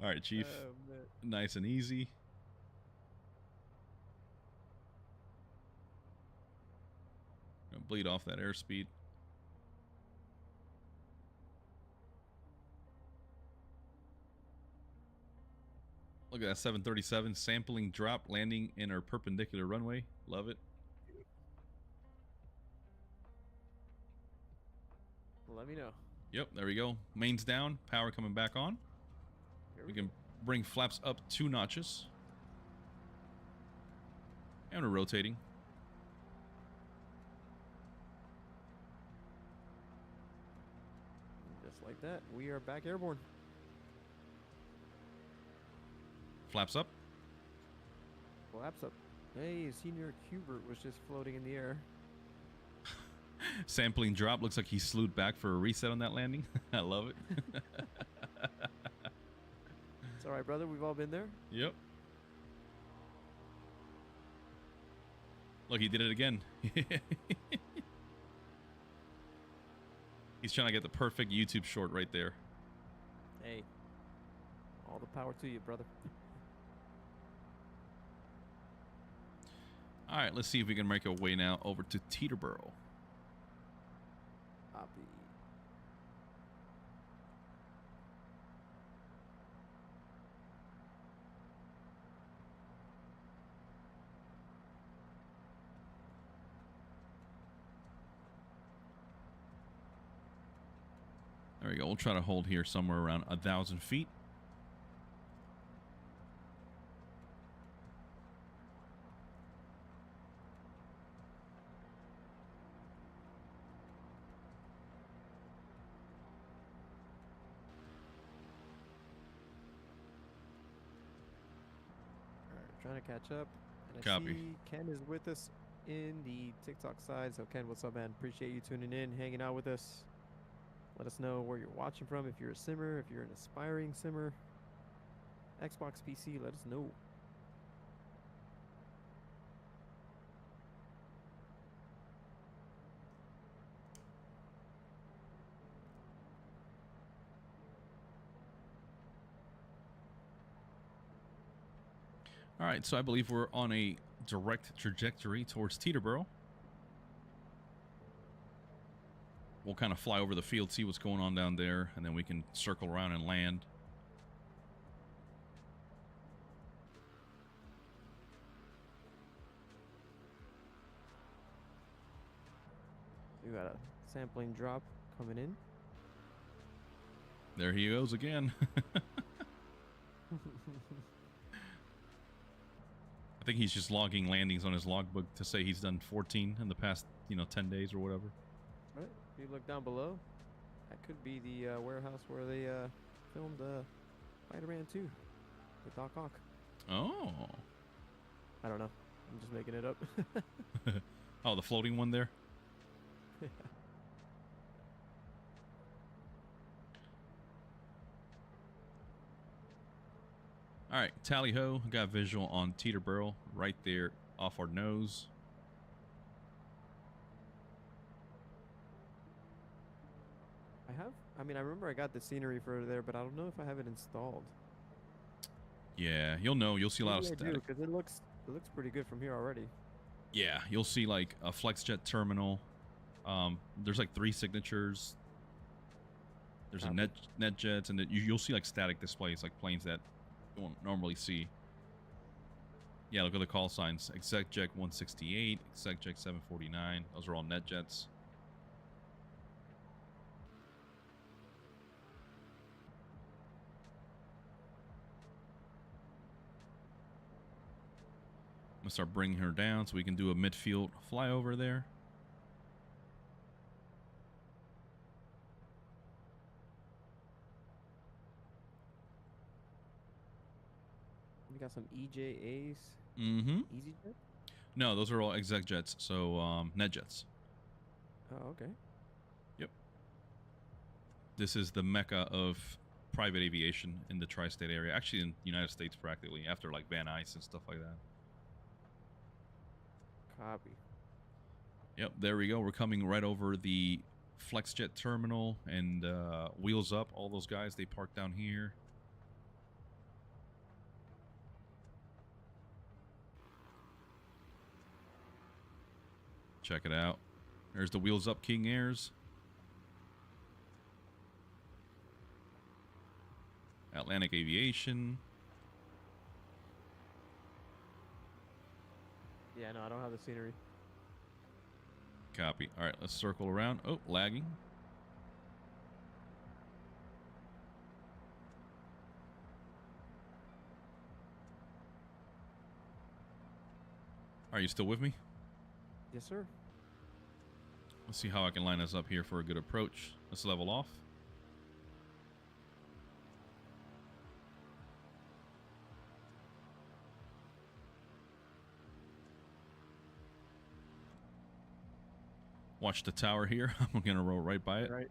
All right, Chief. Nice and easy. Gonna bleed off that airspeed. Look at that 737 sampling drop landing in our perpendicular runway. Love it. Let me know. Yep, there we go. Mains down, power coming back on. We can bring flaps up 2 notches. And we're rotating. Just like that, we are back airborne. Flaps up. Flaps up. Hey, Senior Hubert was just floating in the air. Sampling drop. Looks like he slewed back for a reset on that landing. I love it. It's all right, brother. We've all been there. Yep. Look, he did it again. He's trying to get the perfect YouTube short right there. Hey, all the power to you, brother. All right, let's see if we can make our way now over to Teterbero. Copy. There we go. We'll try to hold here somewhere around 1,000 feet. Trying to catch up. And I Copy. see Ken is with us in the TikTok side. So Ken, what's up, man? Appreciate you tuning in, hanging out with us. Let us know where you're watching from. If you're a simmer, if you're an aspiring simmer, Xbox, PC, let us know. All right, so I believe we're on a direct trajectory towards Teterbero. We'll kind of fly over the field, see what's going on down there, and then we can circle around and land. You got a sampling drop coming in. There he goes again. I think he's just logging landings on his logbook to say he's done 14 in the past, 10 days or whatever. Right. If you look down below, that could be the warehouse where they filmed Spider-Man 2 with Doc Ock. Oh. I don't know. I'm just making it up. Oh, the floating one there? All right, tally ho. Got visual on Teterbero right there off our nose. I mean, I remember I got the scenery for there, but I don't know if I have it installed. Yeah, you'll know. You'll see a lot of static. Because it looks pretty good from here already. Yeah, you'll see like a FlexJet terminal. There's like 3 signatures. There's a NetJets, and you'll see like static displays, like planes that you won't normally see. Yeah, look at the call signs. ExecJet 168, ExecJet 749. Those are all NetJets. I'm gonna start bringing her down so we can do a midfield flyover there. We got some EJAs. Mm-hmm. EasyJet? No, those are all ExecJets, so NetJets. Oh, okay. Yep. This is the mecca of private aviation in the tri-state area. Actually, in the United States, practically, after like Van Nuys and stuff like that. Copy. Yep, there we go. We're coming right over the FlexJet terminal and Wheels Up. All those guys, they park down here. Check it out. There's the Wheels Up King Airs. Atlantic Aviation. Yeah, no, I don't have the scenery. Copy. All right, let's circle around. Oh, lagging. Are you still with me? Yes, sir. Let's see how I can line us up here for a good approach. Let's level off. Watch the tower here. I'm going to roll right by it. Right.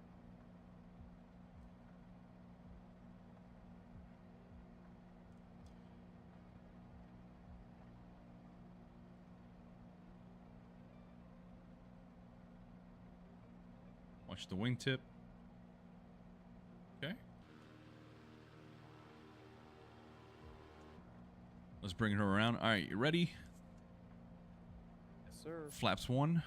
Watch the wingtip. Okay. Let's bring her around. All right, you ready? Yes, sir. Flaps 1.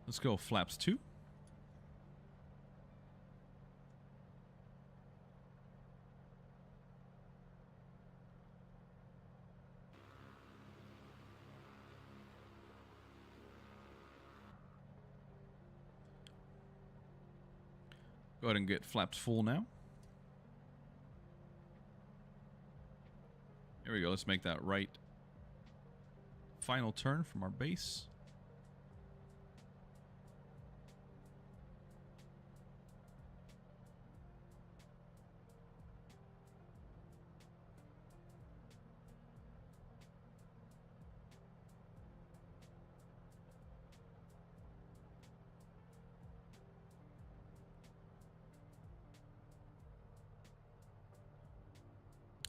Let's go flaps 2. Go ahead and get flaps full now. Here we go. Let's make that right final turn from our base.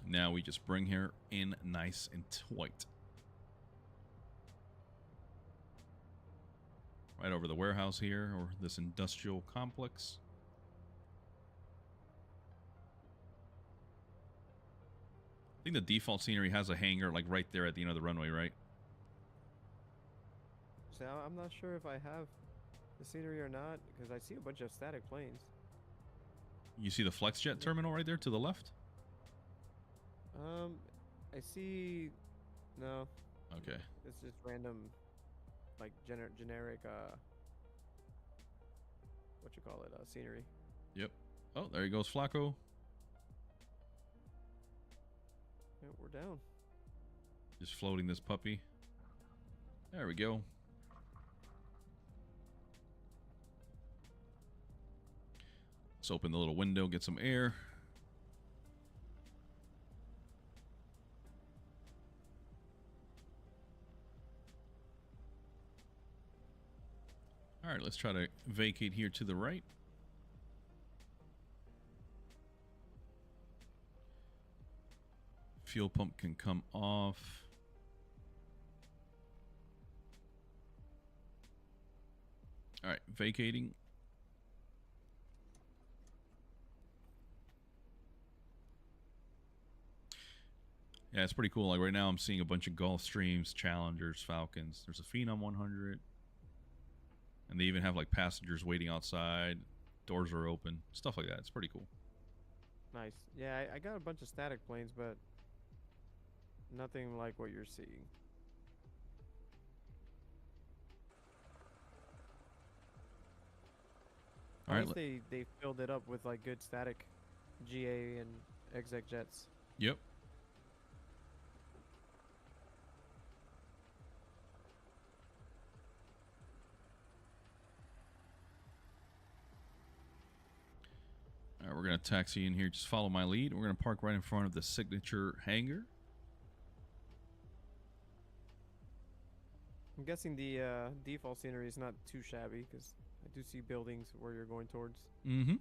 Now we just bring her in nice and tight. Right over the warehouse here, or this industrial complex. I think the default scenery has a hangar like right there at the end of the runway, right? So I'm not sure if I have the scenery or not, because I see a bunch of static planes. You see the FlexJet terminal right there to the left? I see. No. Okay. It's just random, like generic. What you call it? Scenery. Yep. Oh, there he goes, Flacco. Yeah, we're down. Just floating this puppy. There we go. Let's open the little window, get some air. All right, let's try to vacate here to the right. Fuel pump can come off. All right, vacating. Yeah, it's pretty cool. Like right now I'm seeing a bunch of Gulfstreams, Challengers, Falcons. There's a Phenom 100. And they even have like passengers waiting outside. Doors are open. Stuff like that. It's pretty cool. Nice. Yeah, I got a bunch of static planes, but nothing like what you're seeing. All right. They filled it up with like good static GA and exec jets. Yep. All right, we're going to taxi in here. Just follow my lead. We're going to park right in front of the signature hangar. I'm guessing the default scenery is not too shabby because I do see buildings where you're going towards. Mm-hmm.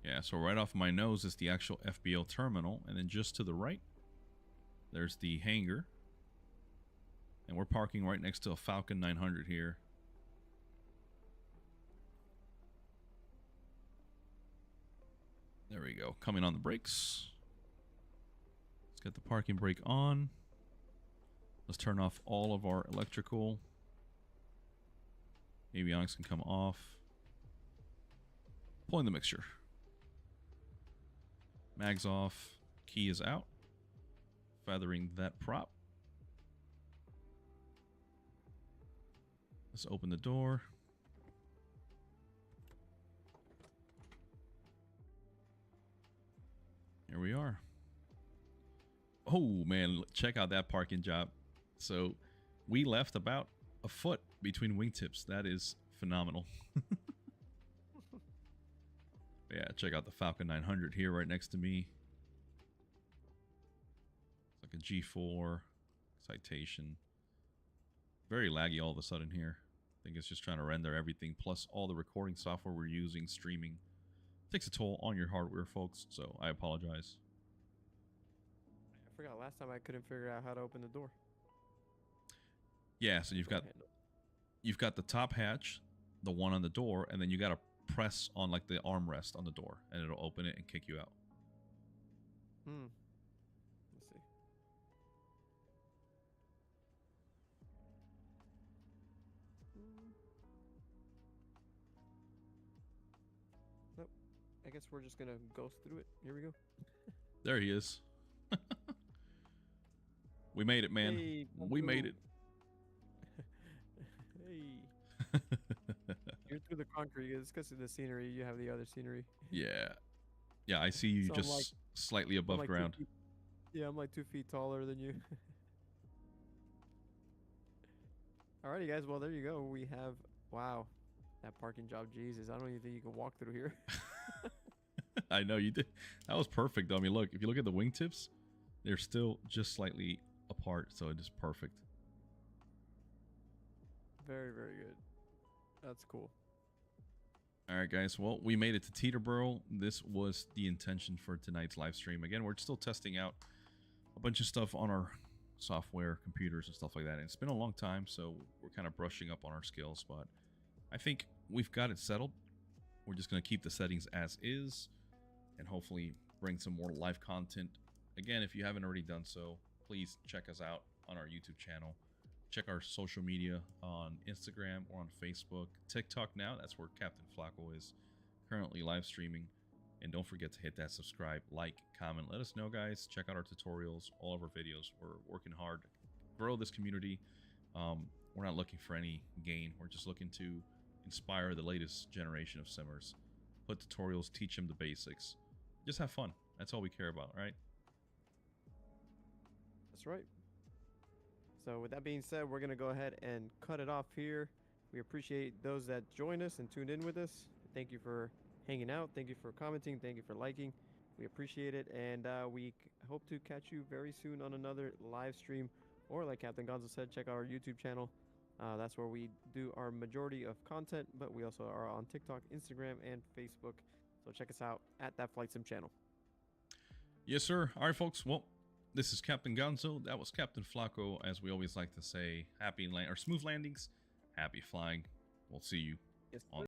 Yeah, so right off my nose is the actual FBO terminal. And then just to the right, there's the hangar. And we're parking right next to a Falcon 900 here. There we go. Coming on the brakes. Let's get the parking brake on. Let's turn off all of our electrical. Avionics can come off. Pulling the mixture. Mags off. Key is out. Feathering that prop. Let's open the door. Here we are. Oh man, check out that parking job. So we left about a foot between wingtips. That is phenomenal. Yeah, check out the Falcon 900 here right next to me. It's like a G4 citation. Very laggy all of a sudden here. I think it's just trying to render everything, plus all the recording software we're using, streaming. Takes a toll on your hardware, folks, so I apologize. I forgot last time I couldn't figure out how to open the door. Yeah, so you've got the top hatch, the one on the door, and then you got to press on like the armrest on the door, and it'll open it and kick you out. Let's see. Nope. I guess we're just gonna ghost through it. Here we go. There he is. We made it, man. Hey, we made it. Hey. You're through the concrete. It's because of the scenery. You have the other scenery. Yeah. Yeah, I see you So just like, slightly above like ground. Yeah, I'm like 2 feet taller than you. Alrighty, guys. Well, there you go. We have, wow, that parking job. Jesus, I don't even think you can walk through here. I know you did. That was perfect. I mean, look, if you look at the wingtips, they're still just slightly apart, so it is perfect. Very, very good. That's cool. All right, guys. Well, we made it to Teterbero. This was the intention for tonight's live stream. Again, we're still testing out a bunch of stuff on our software, computers, and stuff like that. And it's been a long time, so we're kind of brushing up on our skills. But I think we've got it settled. We're just going to keep the settings as is and hopefully bring some more live content. Again, if you haven't already done so, please check us out on our YouTube channel. Check our social media on Instagram or on Facebook. TikTok now, that's where Captain Flacco is currently live streaming. And don't forget to hit that subscribe, like, comment. Let us know, guys. Check out our tutorials, all of our videos. We're working hard to grow this community. We're not looking for any gain. We're just looking to inspire the latest generation of simmers. Put tutorials, teach them the basics. Just have fun. That's all we care about, right? That's right. So with that being said, we're going to go ahead and cut it off here. We appreciate those that joined us and tuned in with us. Thank you for hanging out. Thank you for commenting. Thank you for liking. We appreciate it. And we hope to catch you very soon on another live stream. Or like Captain Gonzo said, check out our YouTube channel. That's where we do our majority of content, but we also are on TikTok, Instagram, and Facebook. So check us out at that Flight Sim channel. Yes, sir. All right, folks. Well, this is Captain Gonzo. That was Captain Flacco. As we always like to say, happy smooth landings, happy flying. We'll see you on